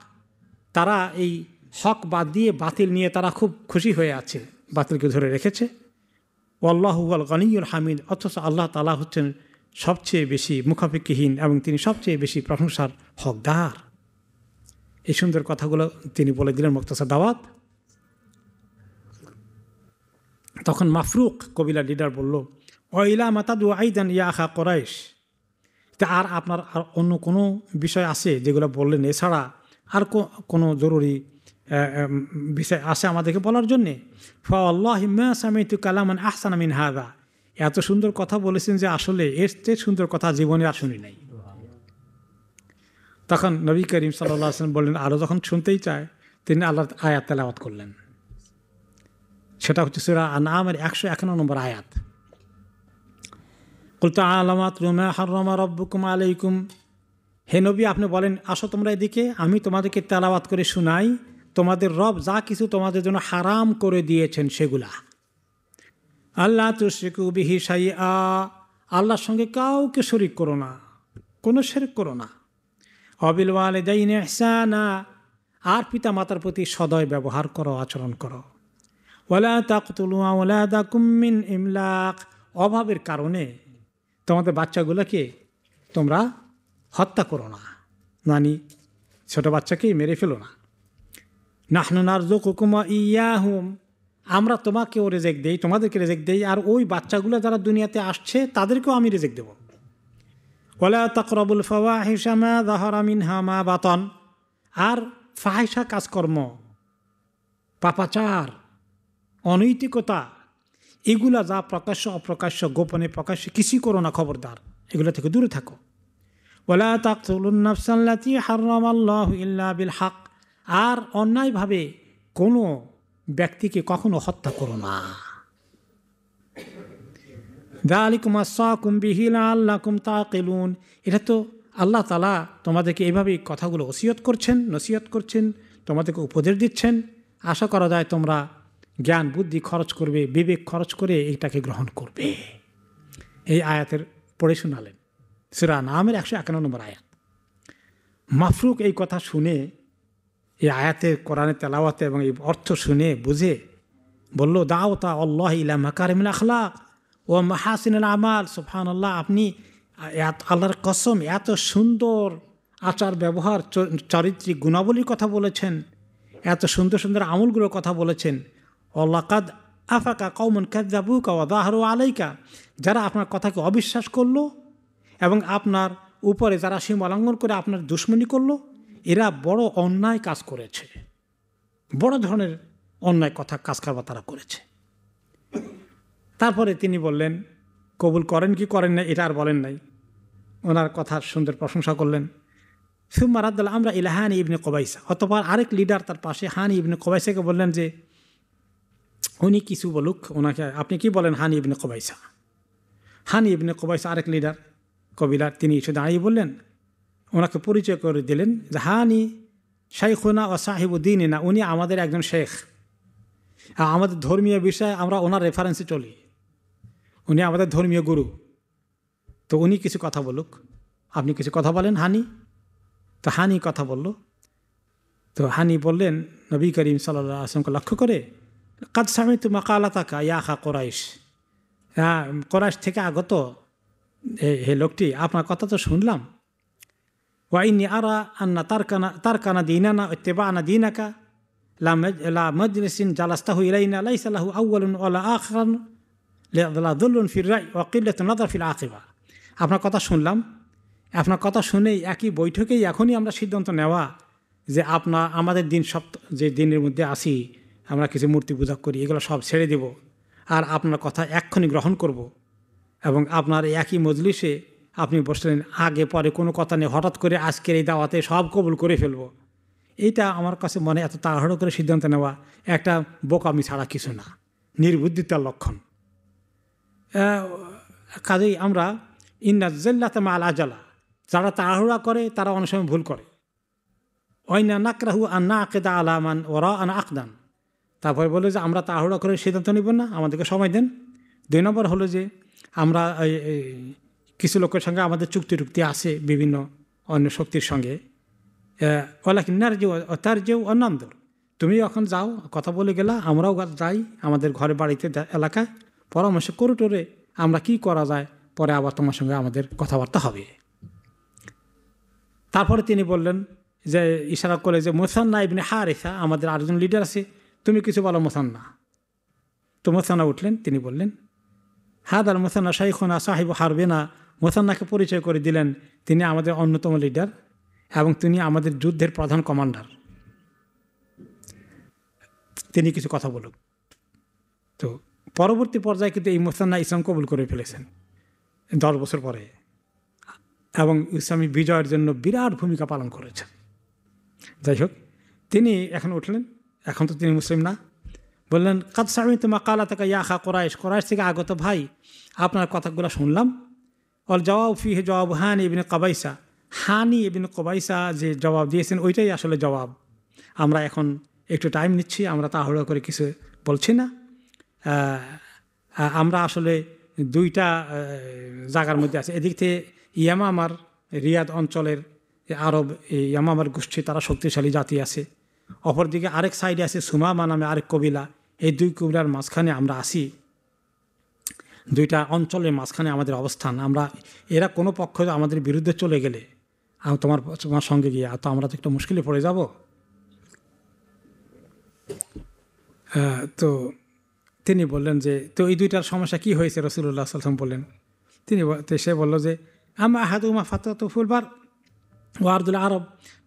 তারা এই হক বাদ দিয়ে বাতিল নিয়ে তারা খুব খুশি হয়ে আছে, বাতিলকে ধরে রেখেছে। ওয়াল্লাহু হুয়াল গনিয়্যুল হামিদ, অথচ আল্লাহ তাআলা হচ্ছেন সবচেয়ে বেশি মুখাপেক্ষিহীন এবং তিনি সবচেয়ে বেশি প্রশংসার হকদার। এই সুন্দর কথাগুলো তিনি বলে দিলেন মুক্তাসার দাওয়াত। তখন মাফরুক কবিলা লিডার বলল, ওয়াইলা মাতাদু আইদান ইয়া আখা কোরাইশ, আর আপনার আর অন্য কোনো বিষয় আছে যেগুলো বললেন, এছাড়া আর কোনো জরুরি বিষয় আছে আমাদেরকে বলার জন্যে? ফাওয়াল্লাহি মা সামিতু কালামান আহসানা মিন হাযা, এত সুন্দর কথা বলেছেন যে আসলে এর চেয়ে সুন্দর কথা জীবনে আর শুনি নাই। তখন নবী করিম সাল্লাল্লাহু আলাইহি ওয়াসাল্লাম বললেন, আরও যখন শুনতেই চায়, তিনি আল্লাহর আয়াত তেলাওয়াত করলেন। সেটা হচ্ছে সূরা আনআমের 151 নম্বর আয়াত। কুল তাআলাউ আতলু মা হাররামা রাব্বুকুম আলাইকুম, হে নবী আপনি বলেন, আসো তোমরা এদিকে, আমি তোমাদেরকে তেলাওয়াত করে শুনাই তোমাদের রব যা কিছু তোমাদের জন্য হারাম করে দিয়েছেন সেগুলা। আল্লাহ তুশরিকু বিহি শাইআ, আল্লাহর সঙ্গে কাউকে শরীক করো না, কোনো শিরক করো না। ওয়াবিল ওয়ালিদাইনি ইহসানা, আর পিতা মাতার প্রতি সদয় ব্যবহার করো, আচরণ করো। ওয়ালা তাকতুলু আওলাদাকুম মিন ইমলাক, অভাবের কারণে তোমাদের বাচ্চাগুলোকে তোমরা হত্যা করো না, মানে ছোটো বাচ্চাকেই মেরে ফেলো না। নাহনু নারযুকুকুম ওয়া ইয়াহুম, আমরা তোমাকেও রেজেক দেই, তোমাদেরকে রেজেক দেই, আর ওই বাচ্চাগুলো যারা দুনিয়াতে আসছে তাদেরকেও আমি রেজেক দেব। ওয়ালা তাকরাবুল ফাওয়াহিশা মা যাহারা মিনহা মা বাতান, আর ফাহিশা কাজকর্ম, পাপাচার, অনৈতিকতা, এগুলা যা প্রকাশ্য অপ্রকাশ্য, গোপনে প্রকাশ্যে কিছুই করো না, খবরদার, এগুলো থেকে দূরে থাকো। ওয়ালা তাকতুলুন নাফসাল্লাতী হারামাল্লাহু ইল্লা বিল হক, আর অন্যায়ভাবে কোনো ব্যক্তিকে কখনো হত্যা করো না। যালিকুম ওয়াসাকুম বিহি লাআল্লাকুম তাকিলুন, এটা তো আল্লাহ তাআলা তোমাদেরকে এইভাবেই কথাগুলো ওসিয়ত করছেন, নসিহত করছেন, তোমাদেরকে উপদেশ দিচ্ছেন। আশা করা যায় তোমরা জ্ঞান বুদ্ধি খরচ করবে, বিবেক খরচ করে এইটাকে গ্রহণ করবে। এই আয়াতের পড়ে শোনালেন, সূরা আনআমের 151 নম্বর আয়াত। মাফরুক এই কথা শুনে, এই আয়াতের কোরআনের তেলাওয়াতে এবং এই অর্থ শুনে বুঝে বলল, দাওতা আল্লাহ ইলা মাকারিমিল আখলাক ও মাহাসিনুল আমাল। সুবহানাল্লাহ, আপনি আল্লাহর কসম, এত সুন্দর আচার ব্যবহার চারিত্রিক গুণাবলীর কথা বলেছেন, এত সুন্দর সুন্দর আমলগুলোর কথা বলেছেন। অলাকাদ আফাকা কওমুন কাযযাবুকা ওয়া যাহারু আলাইকা, যারা আপনার কথাকে অবিশ্বাস করলো এবং আপনার উপরে যারা সীমা লঙ্ঘন করে আপনার দুশমনি করলো, এরা বড় অন্যায় কাজ করেছে, বড় ধরনের অন্যায় কথা কাজ কারবার তারা করেছে। তারপরে তিনি বললেন, কবুল করেন কি করেন না এটা আর বলেন নাই, ওনার কথার সুন্দর প্রশংসা করলেন। সুম্মা রাদ্দাল আমরা ইলা হানি ইবনে কবাইসা, অতঃপর আরেক লিডার তার পাশে হানি ইবনে কবাইসাকে বললেন যে উনি কিছু বলুক, ওনাকে আপনি কি বলেন হানি ইবনে কবাইসা। হানি ইবনে কবাইসা আরেক লিডার কবিলার, তিনি এসে দাঁড়িয়ে বললেন, ওনাকে পরিচয় করে দিলেন যে হানি শাইখুনা ও সাহিবুদ্দিনা, উনি আমাদের একজন শেখ, আমাদের ধর্মীয় বিষয়ে আমরা ওনার রেফারেন্সে চলি, উনি আমাদের ধর্মীয় গুরু। তো উনি কিছু কথা বলুক, আপনি কিছু কথা বলেন হানি। তো হানি কথা বলল। তো হানি বললেন নবী করিম সাল্লাল্লাহু আলাইহি ওয়াসাল্লামকে লক্ষ্য করে, কাদ সামিতু মাকালাতাকা ইয়া আখা কুরাইশ, হ্যাঁ কুরাইশ থেকে আগত হে লোকটি, আপনার কথা তো শুনলাম। ওয়া ইন্নী আরা আন্না তারকানা দীনানা ইত্তিবা'না দীনাকা লা মাজলিসিন জালাস্তাহু ইলাইনা লাইসা লাহু আউয়ালুন ওয়ালা আখিরুন লা দুল্লুন ফির রাই ওয়া কিল্লাতুন নাযার ফিল আকিবা। আপনার কথা শুনলাম, আপনার কথা শুনেই একই বৈঠকেই এখনই আমরা সিদ্ধান্ত নেওয়া যে আমাদের দিন যে দিনের মধ্যে আসি আমরা কিছু মূর্তি পূজা করি, এগুলো সব ছেড়ে দেব, আর আপনার কথা এক্ষুনি গ্রহণ করব। এবং আপনার একই মজলিসে আপনি বসলেন, আগে পরে কোনো কথা নেই, হঠাৎ করে আজকের এই দাওয়াতে সব কবুল করে ফেলব। এইটা আমার কাছে মনে এত তাড়াহুড়ো করে সিদ্ধান্ত নেওয়া একটা বোকামি ছাড়া কিছু না, নির্বুদ্ধিতার লক্ষণ। কাজেই আমরা ইন্না জাল্লাতা মাল আজালা, যারা তাড়াহুড়া করে তারা অনেক সময় ভুল করে। ওয়াইনা নাকরাহু আন্না আকেদা আলামান ওরা আনা আকদান, তারপরে বলে যে আমরা তাড়াহুড়া করে সিদ্ধান্ত নিব না, আমাদেরকে সময় দেন। 2 নম্বর হলো যে আমরা কিছু লোকের সঙ্গে আমাদের চুক্তি আছে বিভিন্ন অন্য শক্তির সঙ্গে, ওলাকিন্নার যে তার যে অন্যান্দর, তুমি এখন যাও কথা বলে গেলা, আমরাও যাই আমাদের ঘরে বাড়িতে এলাকায় পরামর্শ করে টোরে আমরা কি করা যায়, পরে আবার তোমার সঙ্গে আমাদের কথাবার্তা হবে। তারপরে তিনি বললেন যে ইশারা করে যে মুসান্না ইবনে হারিসা, আমাদের আরেকজন লিডার আছে, তুমি কিছু বলো মুসান্না। তো মুসান্না উঠলেন, তিনি বললেন হাদাল মুসান্না শাইখুনা সাহিবু হারবিনা, মুসান্নাকে পরিচয় করে দিলেন তিনি আমাদের অন্যতম লিডার এবং তিনি আমাদের যুদ্ধের প্রধান কমান্ডার, তিনি কিছু কথা বলুক। তো পরবর্তী পর্যায়ে কিন্তু এই মুসান্না ইসলাম কবুল করে ফেলেছেন 10 বছর পরে, এবং ইসলামী বিজয়ের জন্য বিরাট ভূমিকা পালন করেছেন। যাই হোক, তিনি এখন উঠলেন, এখন তো তিনি মুসলিম না, বললেন কাদ সামিতু মাকালাতাকা ইয়া আখা কুরাইশ, কুরাইশ থেকে আগত ভাই আপনার কথাগুলো শুনলাম। অল জবাব ফিহি জবাব হানি ইবনে কবাইসা, হানি ইবনে কবাইসা যে জবাব দিয়েছেন ওইটাই আসলে জবাব। আমরা এখন একটু টাইম নিচ্ছি, আমরা তাড়াহুড়ো করে কিছু বলছি না। আমরা আসলে 2টা জায়গার মধ্যে আছে, এদিক থেকে ইয়ামামার রিয়াদ অঞ্চলের আরব ইয়ামামার গোষ্ঠী, তারা শক্তিশালী জাতি আছে, অপরদিকে আরেক সাইডে আছে সুমামা নামে আরেক কবিলা। এই 2 কবিলার মাঝখানে আমরা আসি, 2টা অঞ্চলের মাঝখানে আমাদের অবস্থান। এরা কোনো পক্ষ আমাদের বিরুদ্ধে চলে গেলে তোমার সঙ্গে গিয়ে তো আমরা তো একটু মুশকিলে পড়ে যাব। তো তিনি বললেন যে তো এই 2টার সমস্যা কি হয়েছে রাসূলুল্লাহ সাল্লাল্লাহু আলাইহি ওয়াসাল্লাম বললেন। সে বলল যে আমা আহাদুমা ফাতাতু ফুলবার ওয়ারদুল আরব,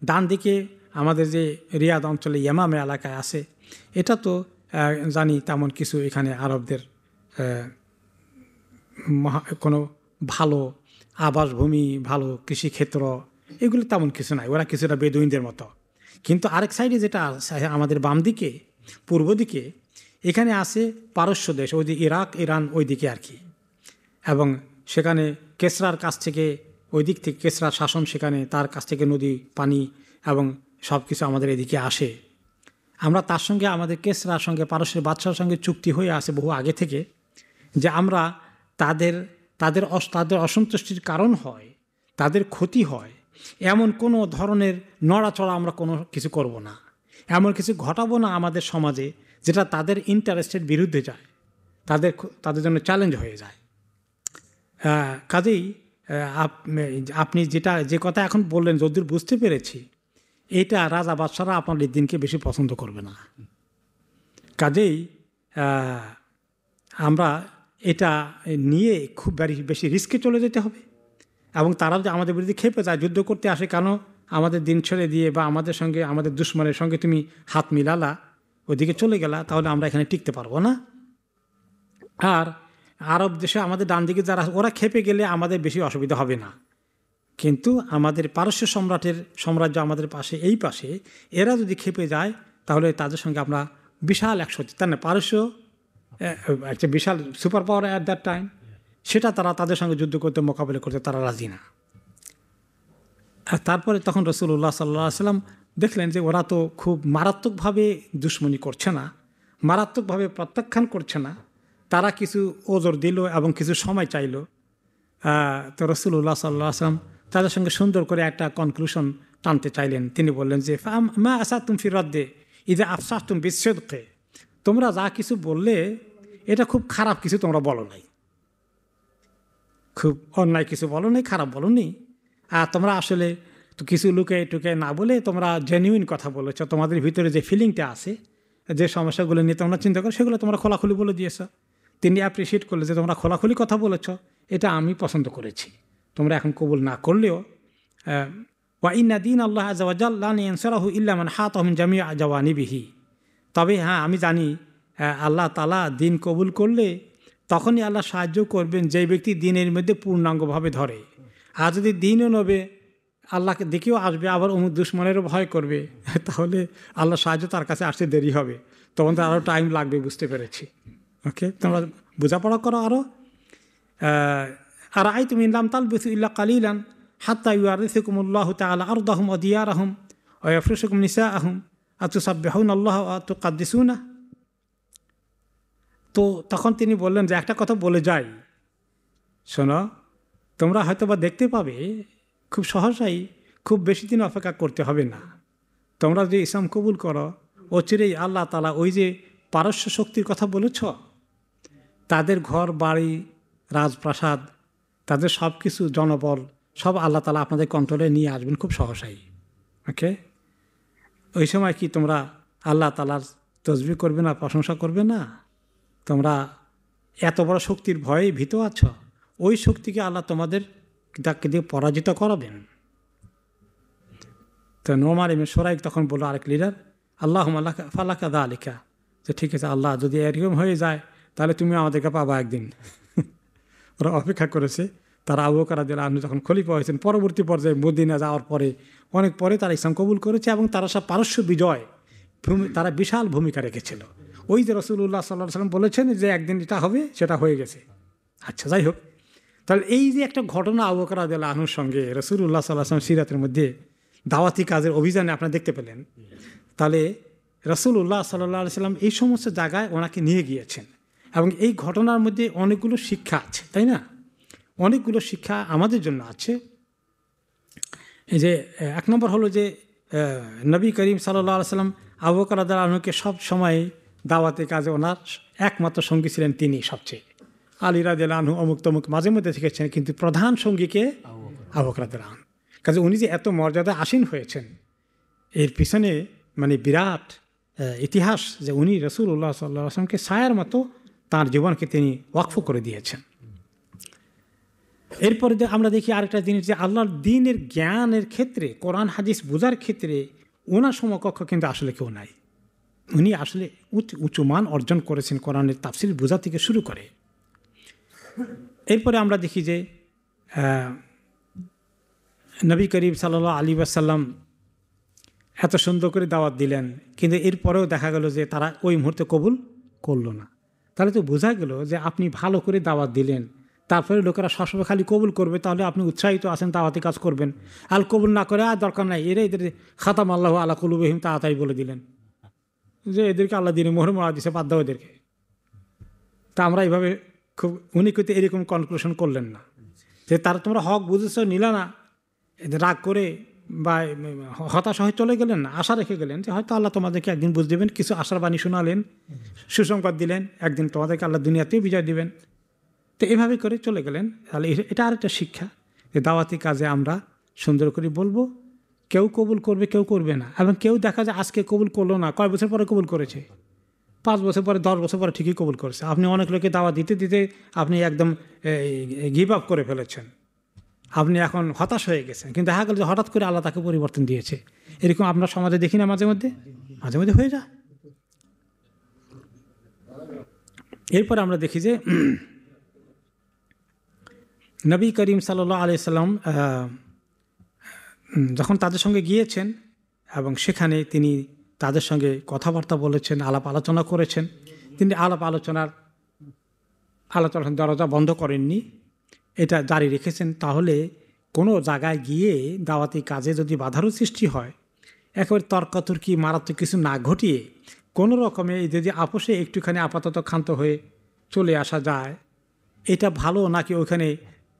ডান দিকে আমাদের যে রিয়াদ অঞ্চলে ইয়ামামে এলাকায় আছে, এটা তো জানি তেমন কিছু এখানে আরবদের কোনো ভালো আবাসভূমি, ভালো কৃষিক্ষেত্র, এগুলো তেমন কিছু নাই, ওরা কিছুটা বেদুইনদের মতো। কিন্তু আরেক সাইডে যেটা আমাদের বাম দিকে পূর্ব দিকে, এখানে আছে পারস্য দেশ, ওই দিকে ইরাক ইরান ওই দিকে আর কি, এবং সেখানে কেসরার কাছ থেকে ওই দিক থেকে কেসরার শাসন, সেখানে তার কাছ থেকে নদী পানি এবং সব কিছু আমাদের এদিকে আসে। আমরা তার সঙ্গে আমাদের কেসরার সঙ্গে পারস্যের বাদশার সঙ্গে চুক্তি হয়ে আসে বহু আগে থেকে, যে আমরা তাদের অসন্তুষ্টির কারণ হয়, তাদের ক্ষতি হয় এমন কোনো ধরনের নড়াচড়া আমরা কোনো কিছু করব না, এমন কিছু ঘটাবো না আমাদের সমাজে যেটা তাদের ইন্টারেস্টের বিরুদ্ধে যায়, তাদের জন্য চ্যালেঞ্জ হয়ে যায়। কাজেই আপনি যে কথা এখন বললেন যদিও বুঝতে পেরেছি, এটা রাজা বাদশারা আপনার এই দিনকে বেশি পছন্দ করবে না। কাজেই আমরা এটা নিয়ে খুব বেশি রিস্কে চলে যেতে হবে, এবং তারা যে আমাদের বিরুদ্ধে খেপে যায়, যুদ্ধ করতে আসে, কেন আমাদের দিন ছেড়ে দিয়ে বা আমাদের সঙ্গে, আমাদের দুশ্মনের সঙ্গে তুমি হাত মিলালা, ওইদিকে চলে গেলা, তাহলে আমরা এখানে টিকতে পারবো না। আর আরব দেশে আমাদের ডান দিকে যারা, ওরা খেপে গেলে আমাদের বেশি অসুবিধা হবে না, কিন্তু আমাদের পারস্য সাম্রাজ্য আমাদের পাশে, এই পাশে, এরা যদি খেপে যায় তাহলে তাদের সঙ্গে আমরা বিশাল একসাথে, তার না পারস্য একটা বিশাল super power at that time, সেটা তাদের সঙ্গে যুদ্ধ করতে, মোকাবিলা করতে তারা রাজি না। আর তারপরে তখন রাসূলুল্লাহ সাল্লাল্লাহু আলাইহি ওয়াসাল্লাম দেখলেন যে ওরা তো খুব মারাত্মকভাবে দুশমনি করছে না, মারাত্মকভাবে প্রত্যাখ্যান করছে না, তারা কিছু ওজর দিল এবং কিছু সময় চাইল। তো রাসূলুল্লাহ সাল্লাল্লাহু আলাইহি ওয়াসাল্লাম তাদের সঙ্গে সুন্দর করে একটা কনক্লুশন টানতে চাইলেন। তিনি বললেন যে মা আসাতুম ফি রাদ্দে ইযা আফসাহতুম বিসিদকি, তোমরা যা কিছু বললে এটা খুব খারাপ কিছু তোমরা বলো নাই, খুব অন্যায় কিছু বলো নাই, খারাপ বলো নি। আর তোমরা আসলে তো কিছু লুকে টুকে না বলে তোমরা জেনুইন কথা বলেছ, তোমাদের ভিতরে যে ফিলিংটা আছে, যে সমস্যাগুলো নিয়ে তোমরা চিন্তা করো, সেগুলো তোমরা খোলাখুলি বলে দিয়েছ। তিনি অ্যাপ্রিসিয়েট করলে যে তোমরা খোলাখুলি কথা বলেছ, এটা আমি পছন্দ করেছি। তোমরা এখন কবুল না করলেও ওয়া ইন্না দীন আল্লাহ আযজা ওয়া জাল্লা লা ইয়ানসুরহু ইল্লা মান হাতাহু মিন জামিই জাওয়ানিবিহি, তবে হ্যাঁ আমি জানি আল্লাহ তাআলা দিন কবুল করলে তখনই আল্লাহ সাহায্য করবেন যেই ব্যক্তি দিনের মধ্যে পূর্ণাঙ্গভাবে ধরে। আর যদি দিনও নেবে, আল্লাহকে দেখেও আসবে, আবার অমুক দুশ্মনেরও ভয় করবে, তাহলে আল্লাহ সাহায্য তার কাছে আসতে দেরি হবে, তখন তো আরও টাইম লাগবে। বুঝতে পেরেছি, ওকে, তোমরা বোঝাপড়া করো আরও। আর আই তুমি ইন লাম তালবিসু ইল্লা কালিলান হাত্তা ইউয়ারিসুকুমুল্লাহু তাআলা আরদাহুম ওয়া দিয়ারাহুম ওয়া ইয়াফরিশুকুম নিসাআহুম আতুসাব্বিহুনাল্লাহা ওয়া তুকাদ্দিসুনা। তো তখন তিনি বললেন যে একটা কথা বলে যাই, শোনো, তোমরা হয়তো বা দেখতে পাবে খুব সহসাই, খুব বেশি দিন অপেক্ষা করতে হবে না, তোমরা যদি ইসলাম কবুল করো, অচিরেই আল্লাহ তাআলা ওই যে পারস্য শক্তির কথা বলেছ, তাদের ঘর বাড়ি রাজপ্রাসাদ, তাদের সব কিছু জনবল সব আল্লাহ তাআলা আপনাদের কন্ট্রোলে নিয়ে আসবেন খুব সহসাই। ওকে, ওই সময় কি তোমরা আল্লাহ তাআলার তসবিহ করবে না, প্রশংসা করবে না? তোমরা এত বড় শক্তির ভয়ে ভীত আছো, ওই শক্তিকে আল্লাহ তোমাদের তাকে দিয়ে পরাজিত করাবেন। তো নোমান ইবনে শুরাইক তখন বলল আরেক লিডার, আল্লাহুম্মা লাকা ফালাকা যালিকা, যে ঠিক আছে আল্লাহ, যদি এরকম হয়ে যায় তাহলে তুমি আমাদেরকে পাবা একদিন। ওরা অপেক্ষা করেছে। তারা আবু বকর রাদিয়াল্লাহু আনহু যখন খলিফা হয়েছেন, পরবর্তী পর্যায়ে মদিনা যাওয়ার পরে অনেক পরে তারা ইসলাম কবুল করেছে, এবং তারা সব পারস্য বিজয় তারা বিশাল ভূমিকা রেখেছিল। ওই যে রাসূলুল্লাহ সাল্লাল্লাহু আলাইহি ওয়াসাল্লাম বলেছেন যে একদিন এটা হবে, সেটা হয়ে গেছে। আচ্ছা, যাই হোক, তাহলে এই যে একটা ঘটনা আবু বকর রাদিয়াল্লাহু আনহুর সঙ্গে রাসূলুল্লাহ সাল্লাল্লাহু আলাইহি ওয়াসাল্লাম সিরাতের মধ্যে দাওয়াতি কাজের অভিযানে আপনারা দেখতে পেলেন, তাহলে রাসূলুল্লাহ সাল্লাল্লাহু আলাইহি ওয়াসাল্লাম এই সমস্ত জায়গায় ওনাকে নিয়ে গিয়েছেন, এবং এই ঘটনার মধ্যে অনেকগুলো শিক্ষা আছে, তাই না? অনেকগুলো শিক্ষা আমাদের জন্য আছে। এই যে এক নম্বর হলো যে নবী করিম সাল্লাল্লাহু আলাইহি ওয়াসাল্লাম আবু বকর রাদিয়াল্লাহু আনহুকে সব সময় দাওয়াতের কাজে ওনার একমাত্র সঙ্গী ছিলেন তিনি সবচেয়ে। আলী রাদিয়াল্লাহু আনহু অমুক তমুক মাঝে মধ্যে শিখেছেন, কিন্তু প্রধান সঙ্গীকে আবু বকর রাদিয়াল্লাহু আনহু। কাজে উনি যে এত মর্যাদা আসীন হয়েছেন, এর পিছনে মানে বিরাট ইতিহাস, যে উনি রাসূলুল্লাহ সাল্লাল্লাহু আলাইহি ওয়াসাল্লামকে ছায়ার মতো তাঁর জীবনকে তিনি ওয়াকফ করে দিয়েছেন। এরপরে আমরা দেখি আরেকটা জিনিস, যে আল্লাহর দ্বীনের জ্ঞানের ক্ষেত্রে, কোরআন হাদিস বোঝার ক্ষেত্রে ওনার সমকক্ষ কিন্তু আসলে কেউ নাই। উনি আসলে উঁচু মান অর্জন করেছেন কোরআনের তাফসীর বোঝা থেকে শুরু করে। এরপরে আমরা দেখি যে নবী করিম সাল্লাল্লাহু আলাইহি ওয়াসাল্লাম এত সুন্দর করে দাওয়াত দিলেন, কিন্তু এরপরেও দেখা গেল যে তারা ওই মুহূর্তে কবুল করলো না। তাহলে তো বোঝা গেল যে আপনি ভালো করে দাওয়াত দিলেন, তারপরে লোকেরা সবসময় খালি কবুল করবে, তাহলে আপনি উৎসাহিত আছেন দাওয়াতি কাজ করবেন। আর কবুল না করে আর দরকার নাই, এদের খাতাম আল্লাহু আলা কুলুবিহিম, তাড়াতাড়ি বলে দিলেন যে এদেরকে আল্লাহ দিনে মোহর মারা দিছে, বাদ দাও এদেরকে। তা আমরা এইভাবে খুব, উনি কিন্তু এরকম কনক্লুশন করলেন না যে তারা তোমরা হক বুঝেছ নিলা না, এদের রাগ করে বা হতাশ হয়ে চলে গেলেন না, আশা রেখে গেলেন যে হয়তো আল্লাহ তোমাদেরকে একদিন বুঝ দেবেন, কিছু আশার বাণী শোনালেন, সুসংবাদ দিলেন, একদিন তোমাদেরকে আল্লাহ দুনিয়াতেও বিজয় দিবেন। তো এভাবে করে চলে গেলেন। তাহলে এটা আরেকটা শিক্ষা। যে দাওয়াতি কাজে আমরা সুন্দর করে বলবো, কেউ কবুল করবে কেউ করবে না, এবং কেউ দেখা যায় আজকে কবুল করলো না, কয় বছর পরে কবুল করেছে, 5 বছর পরে 10 বছর পরে ঠিকই কবুল করেছে। আপনি অনেক লোকে দাওয়া দিতে দিতে আপনি একদম গিভ আপ করে ফেলেছেন, আপনি এখন হতাশ হয়ে গেছেন, কিন্তু দেখা গেল যে হঠাৎ করে আল্লাহ তাকে পরিবর্তন দিয়েছে। এরকম আপনার সমাজে দেখি না মাঝে মধ্যে হয়ে যায়। এরপরে আমরা দেখি যে নবী করিম সাল্লাল্লাহু আলাইহি সাল্লাম যখন তাদের সঙ্গে গিয়েছেন এবং সেখানে তিনি তাদের সঙ্গে কথাবার্তা বলেছেন, আলাপ আলোচনা করেছেন, তিনি আলাপ আলোচনার দরজা বন্ধ করেননি, এটা জারি রেখেছেন। তাহলে কোনো জায়গায় গিয়ে দাওয়াতি কাজে যদি বাধারও সৃষ্টি হয়, একেবারে তর্কাতর্কি মারাত্মক কিছু না ঘটিয়ে কোনো রকমে যদি আপোষে একটুখানি আপাতত ক্ষান্ত হয়ে চলে আসা যায়, এটা ভালো নাকি ওইখানে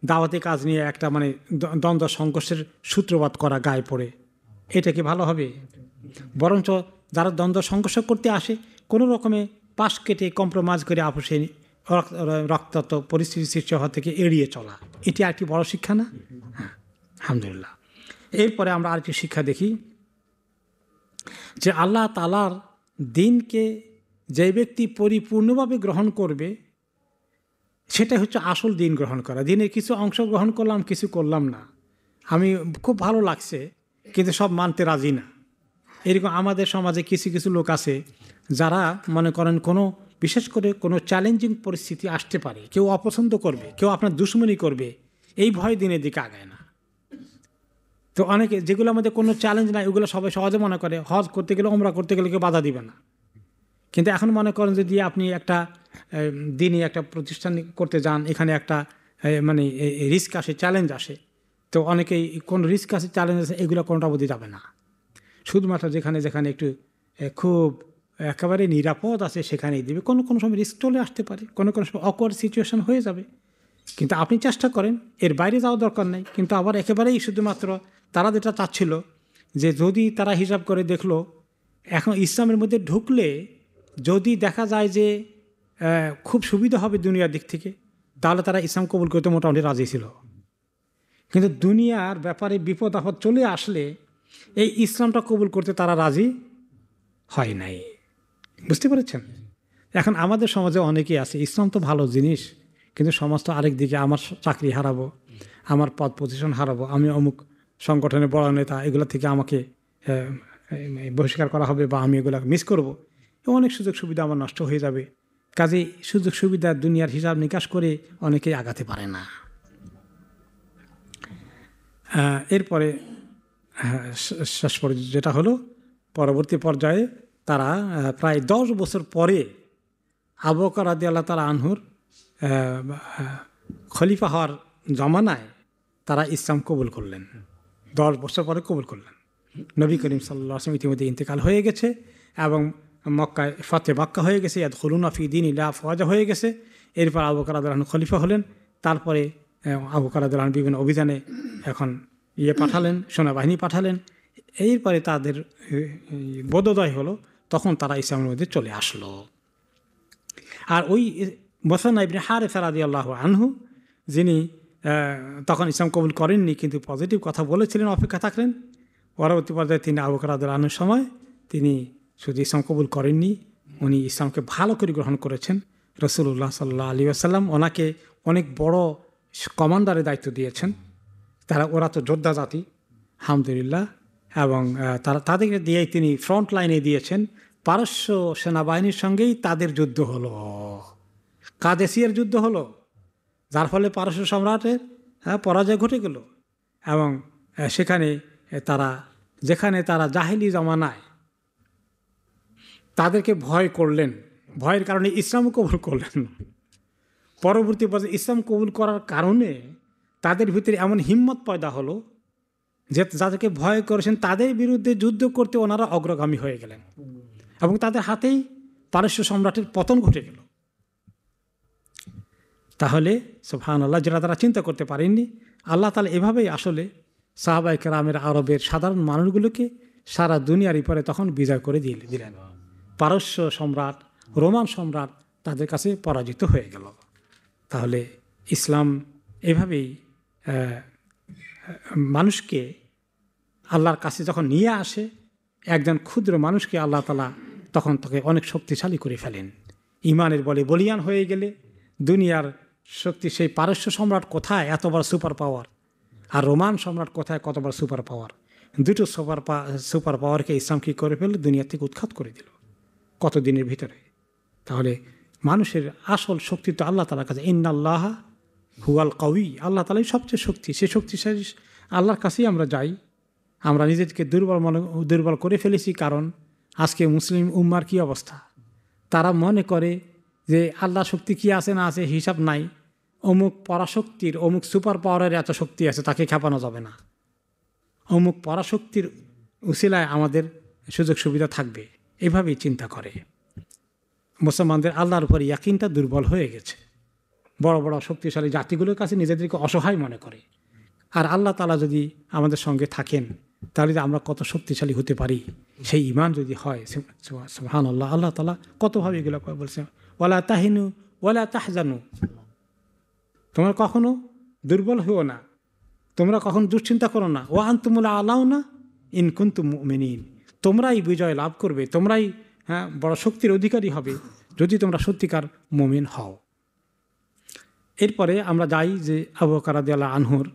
দাওয়াতি কাজ নিয়ে একটা মানে দ্বন্দ্ব সংঘর্ষের সূত্রপাত করা গায়ে পড়ে, এটা কি ভালো হবে? বরঞ্চ যারা দ্বন্দ্ব সংঘর্ষ করতে আসে কোনো রকমে পাশ কেটে কম্প্রোমাইজ করে আপোষে রক্তাক্ত পরিস্থিতি সৃষ্টি হওয়া থেকে এড়িয়ে চলা, এটি একটি বড় শিক্ষা না? হ্যাঁ, আলহামদুলিল্লাহ। এরপরে আমরা আরেকটি শিক্ষা দেখি যে আল্লাহ তাআলার দিনকে যে ব্যক্তি পরিপূর্ণভাবে গ্রহণ করবে সেটা হচ্ছে আসল দিন গ্রহণ করা। দিনের কিছু অংশ গ্রহণ করলাম, কিছু করলাম না, আমি খুব ভালো লাগছে কিন্তু সব মানতে রাজি না। এরকম আমাদের সমাজে কিছু কিছু লোক আছে যারা মনে করেন কোনো বিশেষ করে কোনো চ্যালেঞ্জিং পরিস্থিতি আসতে পারে, কেউ অপছন্দ করবে, কেউ আপনার দুশ্মনী করবে, এই ভয় দিনের দিকে আগায় না। তো অনেকে যেগুলো আমাদের কোনো চ্যালেঞ্জ নাই ওগুলো সবাই সহজে মনে করে, হজ করতে গেলে ওমরা করতে গেলে কেউ বাধা দিবে না। কিন্তু এখন মনে করেন যদি আপনি একটা দিনই একটা প্রতিষ্ঠান করতে যান, এখানে একটা মানে রিস্ক আসে, চ্যালেঞ্জ আসে, তো অনেকেই কোন রিস্ক আসে, চ্যালেঞ্জ আসে, এগুলো কোনোটা বোধই যাবে না। শুধুমাত্র যেখানে যেখানে একটু খুব একেবারে নিরাপদ আছে সেখানেই দেবে। কোনো কোনো সময় রিস্ক চলে আসতে পারে, কোনো কোনো সময় অকওয়ার্ড সিচুয়েশন হয়ে যাবে, কিন্তু আপনি চেষ্টা করেন, এর বাইরে যাওয়া দরকার নেই। কিন্তু আবার একেবারেই শুধুমাত্র তারা যেটা চাচ্ছিল যে যদি তারা হিসাব করে দেখলো এখন ইসলামের মধ্যে ঢুকলে যদি দেখা যায় যে খুব সুবিধা হবে দুনিয়ার দিক থেকে, তাহলে তারা ইসলাম কবুল করতে মোটামুটি রাজি ছিল। কিন্তু দুনিয়ার ব্যাপারে বিপদ আপদ চলে আসলে এই ইসলামটা কবুল করতে তারা রাজি হয় নাই। বুঝতে পেরেছেন? এখন আমাদের সমাজে অনেকেই আছে, ইসলাম তো ভালো জিনিস, কিন্তু সমাজ তো আরেক দিকে, আমার চাকরি হারাবো, আমার পদ পজিশন হারাবো, আমি অমুক সংগঠনের বড় নেতা, এগুলো থেকে আমাকে বহিষ্কার করা হবে বা আমি এগুলো মিস করব, অনেক সুযোগ সুবিধা আমার নষ্ট হয়ে যাবে। কাজেই সুযোগ সুবিধা দুনিয়ার হিসাব নিকাশ করে অনেকেই আগাতে পারে না। এরপরে শেষ পর্যায়ে যেটা হলো, পরবর্তী পর্যায়ে তারা প্রায় 10 বছর পরে আবু বকর রাদিয়াল্লাহু তাআলা আনহুর খলিফা হওয়ার জমানায় তারা ইসলাম কবুল করলেন। 10 বছর পরে কবুল করলেন। নবী করিম সাল্লাল্লাহু আলাইহি ওয়াসাল্লাম ইতিমধ্যে ইন্তেকাল হয়ে গেছে এবং মক্কায় ফাতে মাক্কা হয়ে গেছে, ইয়াদখুলুনা ফি দীনিল্লাহি আফওয়াজা হয়ে গেছে। এরপর আবু বকর রাদিয়াল্লাহু আনহু খলিফা হলেন। তারপরে আবু বকর রাদিয়াল্লাহু আনহু বিভিন্ন অভিযানে এখন পাঠালেন, সেনাবাহিনী পাঠালেন। এরপরে তাদের বোধোদয় হলো, তখন তারা ইসলামের মধ্যে চলে আসলো। আর ওই মুসান্না ইবনে হারেসা রাদিয়াল্লাহু আনহু, যিনি তখন ইসলাম কবুল করেননি কিন্তু পজিটিভ কথা বলেছিলেন, অপেক্ষা থাকলেন, পরবর্তী পর্যায়ে তিনি আবু বকর রাদিয়াল্লাহু আনহুর সময় তিনি শুধু ইসলাম কবুল করেননি, উনি ইসলামকে ভালো করে গ্রহণ করেছেন। রাসূলুল্লাহ সাল্লাল্লাহু আলাইহি ওয়াসাল্লাম ওনাকে অনেক বড় কমান্ডারের দায়িত্ব দিয়েছেন। ওরা তো যোদ্ধা জাতি, আলহামদুলিল্লাহ, এবং তাদেরকে দিয়েই তিনি ফ্রন্ট লাইনে দিয়েছেন। পারস্য সেনাবাহিনীর সঙ্গেই তাদের যুদ্ধ হলো, কাদেসিয়ার যুদ্ধ হলো, যার ফলে পারস্য সম্রাটের পরাজয় ঘটে গেল। এবং সেখানে যেখানে তারা জাহেলি জমানায় তাদেরকে ভয় করলেন, ভয়ের কারণে ইসলামও কবুল করলেন না। পরবর্তী পর্যায়ে ইসলাম কবুল করার কারণে তাদের ভিতরে এমন হিম্মত পয়দা হলো যে যাদেরকে ভয় করেছেন তাদের বিরুদ্ধে যুদ্ধ করতে ওনারা অগ্রগামী হয়ে গেলেন এবং তাদের হাতেই পারস্য সম্রাটের পতন ঘটে গেল। তাহলে সুবহানাল্লাহ, যেটা তারা চিন্তা করতে পারেননি, আল্লাহ তাআলা এভাবেই আসলে সাহাবায়ে কেরামের আরবের সাধারণ মানুষগুলোকে সারা দুনিয়ার উপরে তখন বিজয় করে দিলেন। পারস্য সম্রাট, রোমান সম্রাট তাদের কাছে পরাজিত হয়ে গেল। তাহলে ইসলাম এভাবেই মানুষকে আল্লাহর কাছে যখন নিয়ে আসে, একজন ক্ষুদ্র মানুষকে আল্লাহ তাআলা তখন তাকে অনেক শক্তিশালী করে ফেলেন। ইমানের বলে বলিয়ান হয়ে গেলে দুনিয়ার শক্তি, সেই পারস্য সম্রাট কোথায় এত বড় সুপার পাওয়ার, আর রোমান সম্রাট কোথায় কত বড় সুপার পাওয়ার, দুটো সুপার পাওয়ারকে ইসলাম কী করে ফেলল, দুনিয়া থেকে উৎখাত করে দিল কত দিনের ভিতরে। তাহলে মানুষের আসল শক্তি তো আল্লাহ তাআলার কাছে। ইন্নাল্লাহ হুয়াল কাউই, আল্লাহ তাআলাই সবচেয়ে শক্তি। সেই শক্তিশালী আল্লাহর কাছেই আমরা যাই। আমরা নিজেদেরকে দুর্বল করে ফেলেছি, কারণ আজকে মুসলিম উম্মার কি অবস্থা, তারা মনে করে যে আল্লাহ শক্তি কি আছে না আছে হিসাব নাই, অমুক পরাশক্তির অমুক সুপার পাওয়ারের এত শক্তি আছে, তাকে খেপানো যাবে না, অমুক পরাশক্তির উসিলায় আমাদের সুযোগ সুবিধা থাকবে, এভাবেই চিন্তা করে। মুসলমানদের আল্লাহর উপর ইয়াকিনটা দুর্বল হয়ে গেছে। বড় বড় শক্তিশালী জাতিগুলোর কাছে নিজেদেরকে অসহায় মনে করে। আর আল্লাহ তাআলা যদি আমাদের সঙ্গে থাকেন, তাহলে আমরা কত শক্তিশালী হতে পারি, সেই ঈমান যদি হয়। সুবহানাল্লাহ, আল্লাহ তাআলা কতভাবে এগুলো বলছেন, ওয়ালা তাহিনু ওয়ালা তাহজানু, তোমরা কখনো দুর্বল হও না, তোমরা কখনো দুশ্চিন্তা করো না, ওয়া আনতুমুল আলাউনা ইন কুনতুম মুমিনিন, তোমরাই বিজয় লাভ করবে, তোমরাই বড় শক্তির অধিকারী হবে যদি তোমরা সত্যিকার মুমিন হও। এরপরে আমরা যাই যে আবু বকর রাদিয়াল্লাহু আনহুর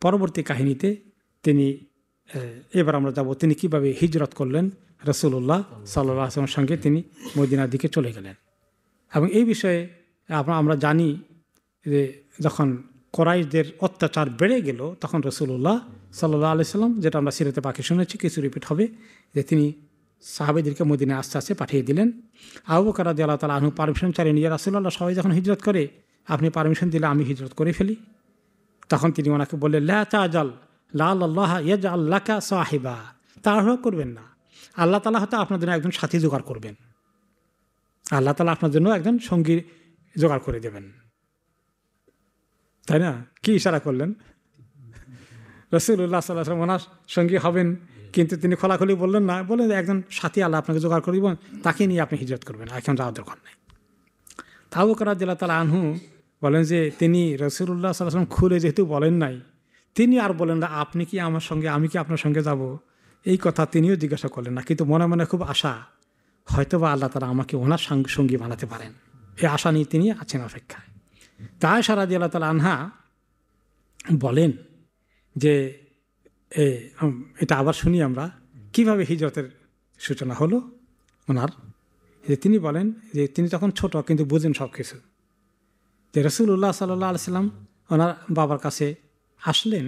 পরবর্তী কাহিনীতে। তিনি এবার আমরা যাব তিনি কিভাবে হিজরত করলেন, রাসূলুল্লাহ সাল্লাল্লাহু আলাইহি ওয়াসাল্লামের সঙ্গে তিনি মদিনার দিকে চলে গেলেন। এবং এই বিষয়ে আমরা জানি যে যখন কোরাইশদের অত্যাচার বেড়ে গেল, তখন রাসূলুল্লাহ সাল্লাল্লাহু আলাইহি ওয়াসাল্লাম, যেটা আমরা সিরাতে পাকে শুনেছি, কিছু রিপিট হবে, যে তিনি সাহাবাদেরকে মদিনায় আস্তে আস্তে পাঠিয়ে দিলেন। আবু বকর রাদিয়াল্লাহু তাআলা আনহু পারমিশন চাইলেন, ইয়া রাসূলুল্লাহ, সবাই যখন হিজরত করে আপনি পারমিশন দিলে আমি হিজরত করে ফেলি। তখন তিনি ওনাকে বললেন, লা তাজাল লাআল্লাহ ইয়াজআল লাকা সাহিবা, তাড়াহুড়ো করবেন না, আল্লাহ তাআলা হয়তো আপনার জন্য একজন সাথী জোগাড় করবেন, আল্লাহ তাআলা আপনার জন্য একজন সঙ্গী জোগাড় করে দেবেন। তাই না? কি ইশারা করলেন? রাসূলুল্লাহ সাল্লাল্লাহু আলাইহি ওয়াসাল্লাম ওনার সঙ্গী হবেন, কিন্তু তিনি খোলাখুলি বললেন না, বললেন একজন সাথী আল্লাহ আপনাকে জোগাড় করে দিবেন, তাকে নিয়ে আপনি হিজরত করবেন, এখন যাওয়ার দরকার নেই। আবু বকর রাদিয়াল্লাহু তাআলা আনহু বলেন যে তিনি রাসূলুল্লাহ সাল্লাল্লাহু আলাইহি ওয়াসাল্লাম খুলে যেহেতু বলেন নাই, তিনি আর বলেন না আপনি কি আমার সঙ্গে, আমি কি আপনার সঙ্গে যাব, এই কথা তিনিও জিজ্ঞাসা করলেন না। কিন্তু মনে মনে খুব আশা, হয়তোবা আল্লাহ তাআলা আমাকে ওনার সঙ্গী বানাতে পারেন, এই আশা নিয়ে তিনি আছেন অপেক্ষায়। তাই আয়েশা রাদিয়াল্লাহু তাআলা আনহা বলেন যে এটা আবার শুনি আমরা কিভাবে হিজরতের সূচনা হলো ওনার। যে তিনি বলেন যে তিনি তখন ছোট, কিন্তু বুঝেন সব কিছু। যে রাসূলুল্লাহ সাল্লাল্লাহু আলাইহি ওয়াসাল্লাম ওনার বাবার কাছে আসলেন,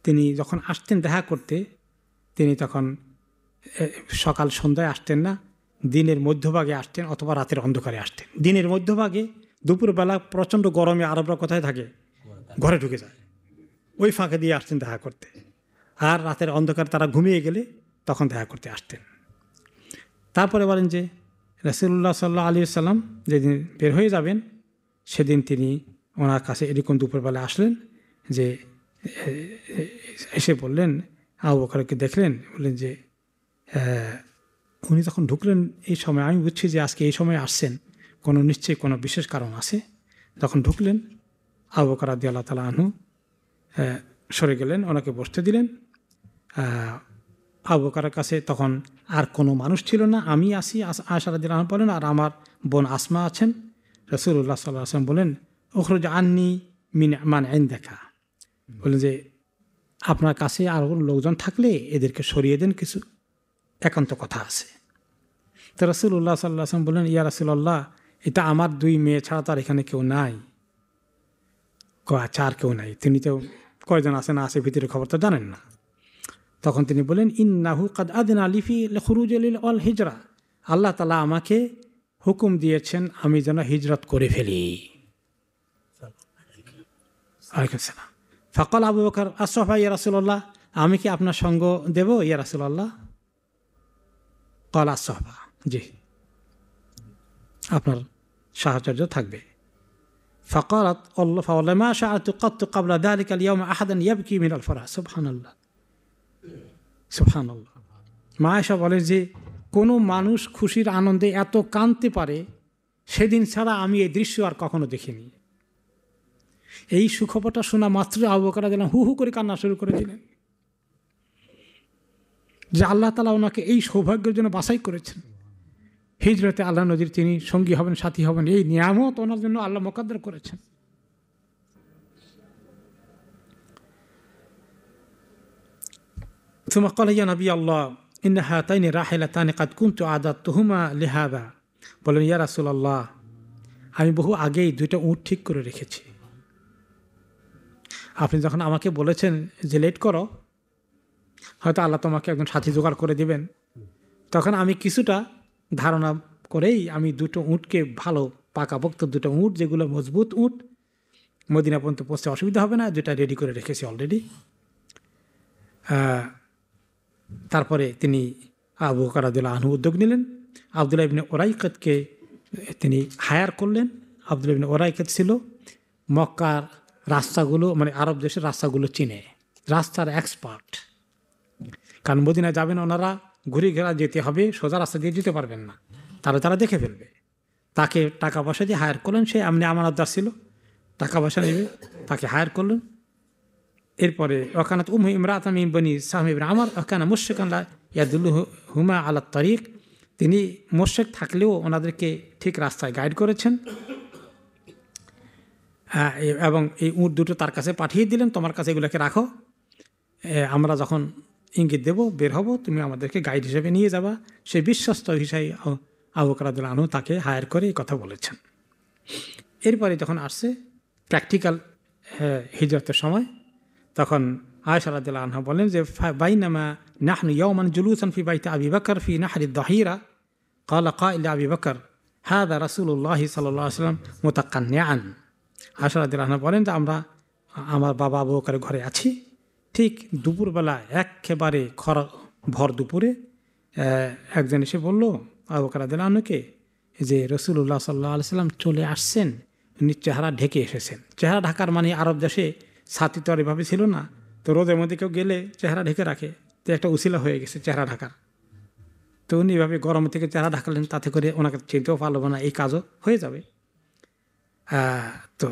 তিনি যখন আসতেন দেখা করতে, তিনি তখন সকাল সন্ধ্যায় আসতেন না, দিনের মধ্যভাগে আসতেন অথবা রাতের অন্ধকারে আসতেন। দিনের মধ্যভাগে দুপুরবেলা প্রচণ্ড গরমে আরবরা কোথায় থাকে, ঘরে ঢুকে যায়, ওই ফাঁকে দিয়ে আসতেন দেখা করতে। আর রাতের অন্ধকার তারা ঘুমিয়ে গেলে তখন দেখা করতে আসতেন। তারপরে বলেন যে রাসূলুল্লাহ সাল্লাল্লাহু আলাইহি ওয়াসাল্লাম যেদিন বের হয়ে যাবেন, সেদিন তিনি ওনার কাছে এরকম দুপুরবেলা আসলেন, যে এসে বললেন, আবু বকরকে দেখলেন, বললেন যে উনি যখন ঢুকলেন এই সময়, আমি বুঝছি যে আজকে এই সময় আসছেন, নিশ্চয়ই কোনো বিশেষ কারণ আছে। যখন ঢুকলেন, আবু বকর রাদিয়াল্লাহু তাআলা আনহু সরে গেলেন, ওনাকে বসতে দিলেন। আবু বকরের কাছে তখন আর কোনো মানুষ ছিল না, আমি আসি, আয়েশা রাদিয়াল্লাহু আনহা বলেন, আর আমার বোন আসমা আছেন। রাসূলুল্লাহ সাল্লাল্লাহু আলাইহি ওয়াসাল্লাম বলেন, উখরুজ আন্নী মিন মান ইনদাকা, বলেন যে আপনার কাছে আর লোকজন থাকলে এদেরকে সরিয়ে দেন, কিছু একান্ত কথা আছে। তো রাসূলুল্লাহ সাল্লাল্লাহু আলাইহি ওয়াসাল্লাম বলেন, ইয়া রাসূলুল্লাহ, এটা আমার 2 মেয়ে ছাড়া তার এখানে কেউ নাই। আচ্ছা, আর কেউ নাই? তিনি তো কয়জন আছে না আছে ভিতরে খবর তো জানেন না। তখন তিনি বলেন, ইন্নাহু কাদ আযনা লি ফি খুরুজ লিল হিজরা, আল্লাহ তাআলা আমাকে হুকুম দিয়েছেন আমি যেন হিজরত করে ফেলি। আলাইকুম সালাম। ফাকাল আবু বকর আসফা ইয়া রাসূলুল্লাহ, আমি কি আপনার সঙ্গ দেব ইয়া রাসূলুল্লাহ? ক্বাল আসফা, জি, আপনার সাহচর্য থাকবে। ফাকালাত আল্লাহ ফাওয়াল্লাহি মা শাআতু কাত্তু ক্বাবলা যালিকা আল ইয়াওম আহাদান ইয়াবকি মিন আল ফারাহ। সুবহানাল্লাহ, সুবহানাল্লাহ। মা আয়েশা বলে যে কোনো মানুষ খুশির আনন্দে এত কাঁদতে পারে, সেদিন ছাড়া আমি এই দৃশ্য আর কখনো দেখিনি। এই সুখবরটা শোনা মাত্র আবু বকর রাদিয়াল্লাহু আনহু হু হু করে কান্না শুরু করে দিলেন যে আল্লাহ তাআলা ওনাকে এই সৌভাগ্যের জন্য বাছাই করেছেন। হিজরতে আল্লাহ নবীর তিনি সঙ্গী হবেন, সাথী হবেন, এই নিয়ামত ওনার জন্য আল্লাহ মোকাদ্দার করেছেন। ثم قال يا نبي الله إن هاتين راحلتان قد كنت أعددتهما لهذا। বলেন ইয়া রাসূলুল্লাহ, আমি বহু আগেই দুইটা উট ঠিক করে রেখেছি। আপনি যখন আমাকে বলেছেন যে লেট করো, হয়তো আল্লাহ তোমাকে একজন সাথী জোগাড় করে দিবেন, তখন আমি কিছুটা ধারণা করেই আমি দুটো উটকে ভালো পাকাপোক্ত দুটো উট, যেগুলো মজবুত উট, মদিনা পর্যন্ত পৌঁছতে অসুবিধা হবে না, দুটা রেডি করে রেখেছি অলরেডি। তারপরে তিনি আবু বকর রাদিয়াল্লাহু আনহু উদ্যোগ নিলেন। আব্দুল্লাহ ইবনে উরাইকাতকে তিনি হায়ার করলেন। আব্দুল্লাহ ইবনে উরাইকাত ছিল মক্কার রাস্তাগুলো, মানে আরব দেশের রাস্তাগুলো চিনে, রাস্তার এক্সপার্ট। কারণ মদিনায় যাবেন ওনারা, ঘুরে ঘেরা যেতে হবে, সোজা রাস্তা দিয়ে যেতে পারবেন না, তারা দেখে ফেলবে। তাকে টাকা পয়সা দিয়ে হায়ার করলেন, সে এমনি আমানতদার ছিল, টাকা পয়সা নেবে, তাকে হায়ার করলেন। এরপরে ওখানে ইমরাতাম মিন বনি সাহম ইবনে আমর ওখানে মুশরিকান লা ইয়াদুল্লুহুমা আলা তারিক, তিনি মুশরিক থাকলেও ওনাদেরকে ঠিক রাস্তায় গাইড করেছেন। এবং এই উট দুটো তার কাছে পাঠিয়ে দিলেন, তোমার কাছে এগুলোকে রাখো, আমরা যখন ইঙ্গিত দেব বের হব, তুমি আমাদেরকে গাইড হিসেবে নিয়ে যাবা। সে বিশ্বস্ত হিসাবে আবু বকর রাদিয়াল্লাহু আনহু তাকে হায়ার করে এই কথা বলেছেন। এরপরে যখন আসছে প্র্যাকটিক্যাল হিজরতের সময়, তখন আয়েশা রাদিয়াল্লাহু আনহা বলেন যে বাইনামা নাহনু ইয়াওমান জুলুসান ফি বাইতি আবি বকর ফি নাহরি দাহিরা ক্বালা কাইল আবি বকর হাযা রাসূলুল্লাহ সাল্লাল্লাহু আলাইহি ওয়াসাল্লাম মুতাকান্নিআন। আয়েশা রাদিয়াল্লাহু আনহা বলেন যে আমরা আমার বাবা আবু বকরের ঘরে আছি, ঠিক দুপুরবেলা একেবারে ভর দুপুরে একজন এসে বলল আবু বকর রাদিয়াল্লাহু আনহুকে যে রাসূলুল্লাহ সাল্লাল্লাহু আলাইহি ওয়াসাল্লাম চলে আসছেন, উনি চেহারা ঢেকে এসেছেন। চেহারা ঢাকার মানে আরব দেশে ছাতি তো আর এভাবে ছিল না, তো রোদের মধ্যে কেউ গেলে চেহারা ঢেকে রাখে, তো একটা উসিলা হয়ে গেছে চেহারা ঢাকার। তো উনি এভাবে গরম থেকে চেহারা ঢাকালেন, তাতে করে ওনাকে চিনতেও পারলো না, এই কাজও হয়ে যাবে। তো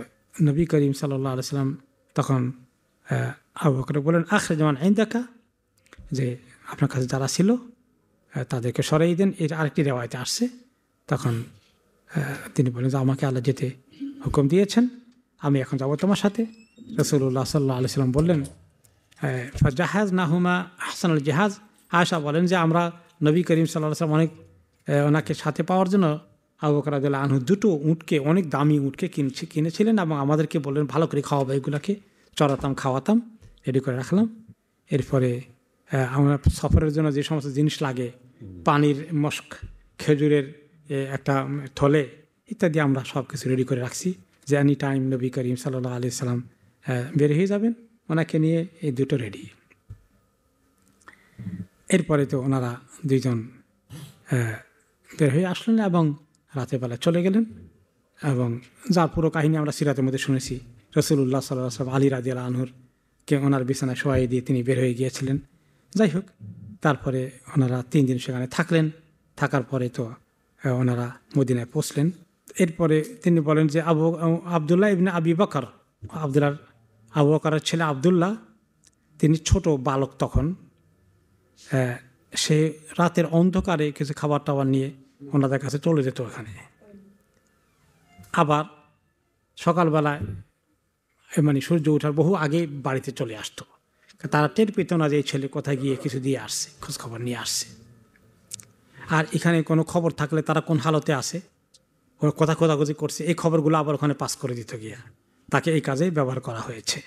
নবী করিম সাল্লাল্লাহু আলাইহি ওয়াসাল্লাম তখন আবু বকর বলেন আখরিজ মান ইনদাকা, যে আপনার কাছে যারা ছিল তাদেরকে সরাই দেন। এর আরেকটি রেওয়ায়েতে আসছে, তখন তিনি বলেন যে আমাকে আল্লাহ যেতে হুকুম দিয়েছেন, আমি এখন যাবো তোমার সাথে। রাসূলুল্লাহ সাল্লাল্লাহু আলাইহি ওয়াসাল্লাম বললেন ফাজাহাজ নাহুমা আহসানুল জাহাজ। আয়েশা বলেন যে আমরা নবী করিম সাল্লাল্লাহু আলাইহি ওয়াসাল্লাম অনেক ওনাকে সাথে পাওয়ার জন্য আবু বকর রাদিয়াল্লাহু আনহু দুটো উটকে, অনেক দামি উটকে কিনেছিলেন, এবং আমাদেরকে বললেন ভালো করে খাওয়াবো, এগুলাকে চড়াতাম, খাওয়াতাম, রেডি করে রাখলাম। এরপরে আমরা সফরের জন্য যে সমস্ত জিনিস লাগে, পানির মস্ক, খেজুরের একটা থলে ইত্যাদি, আমরা সব কিছু রেডি করে রাখছি, যে এনি টাইম নবী করিম সাল্লাল্লাহু আলাইহি ওয়াসাল্লাম বের হয়ে যাবেন, ওনাকে নিয়ে এই দুটো রেডি। এরপরে তো ওনারা দুইজন বের হয়ে আসলেন এবং রাতের বেলা চলে গেলেন, এবং যার পুরো কাহিনী আমরা সিরাতের মধ্যে শুনেছি। রাসূলুল্লাহ সাল্লাল্লাহু আলাইহি ওয়াসাল্লাম আলী রাদিয়াল্লাহু আনহুর কে ওনার বিছানায় শোয়াই দিয়ে তিনি বের হয়ে গিয়েছিলেন। যাই হোক, তারপরে ওনারা 3 দিন সেখানে থাকলেন। থাকার পরে তো ওনারা মদিনায় পৌঁছলেন। এরপরে তিনি বলেন যে আবদুল্লাহ ইবনে আবি বকর, আবু বকরের ছেলে আবদুল্লাহ, তিনি ছোট বালক তখন, সে রাতের অন্ধকারে কিছু খাবার টাবার নিয়ে ওনাদের কাছে চলে যেত ওখানে। আবার সকালবেলায় মানে সূর্য ওঠার বহু আগে বাড়িতে চলে আসতো। তারা টের পেত না যে এই ছেলে কোথায় গিয়ে কিছু দিয়ে আসছে, খোঁজখবর নিয়ে আসছে। আর এখানে কোনো খবর থাকলে তারা কোন হালতে আসে, ওর কথা খোঁজাখুঁজি করছে, এই খবরগুলো আবার ওখানে পাস করে দিত গিয়া, তাকে এই কাজে ব্যবহার করা হয়েছে।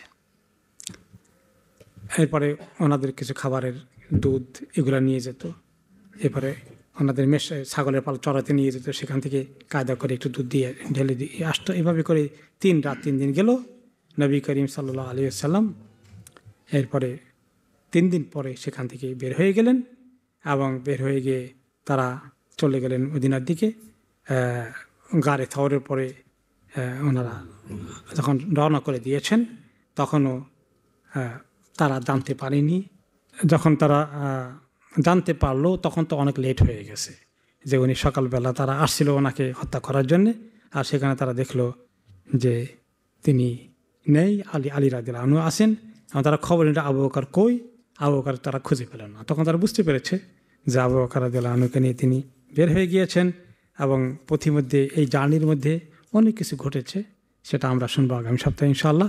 এরপরে ওনাদের কিছু খাবারের দুধ এগুলো নিয়ে যেত। এরপরে ওনাদের ছাগলের পাল চড়াতে নিয়ে যেত, সেখান থেকে কায়দা করে একটু দুধ দিয়ে ঢেলে দিয়ে আসতো। এভাবে করে 3 রাত 3 দিন গেল। নবী করিম সাল্লাল্লাহু আলাইহি ওয়াসাল্লাম এরপরে 3 দিন পরে সেখান থেকে বের হয়ে গেলেন, এবং বের হয়ে গিয়ে তারা চলে গেলেন মদিনার দিকে। গাড়ে থাওরের পরে ওনারা যখন রওনা করে দিয়েছেন, তখনও তারা জানতে পারেনি। যখন তারা জানতে পারলো, তখন তো অনেক লেট হয়ে গেছে, যে উনি সকালবেলা তারা আসছিল ওনাকে হত্যা করার জন্যে, আর সেখানে তারা দেখলো যে তিনি নেই, আলী রাদিয়াল্লাহু আনহু আসেন এবং তারা খবর নিল আবু বকর কই। আবু বকর তারা খুঁজে পেল না। তখন তারা বুঝতে পেরেছে যে আবু বকর রাদিয়াল্লাহু আনহুকে নিয়ে তিনি বের হয়ে গিয়েছেন এবং পথিমধ্যে এই জার্নির মধ্যে অনেক কিছু ঘটেছে। সেটা আমরা শুনবো আগামী সপ্তাহে ইনশাআল্লাহ।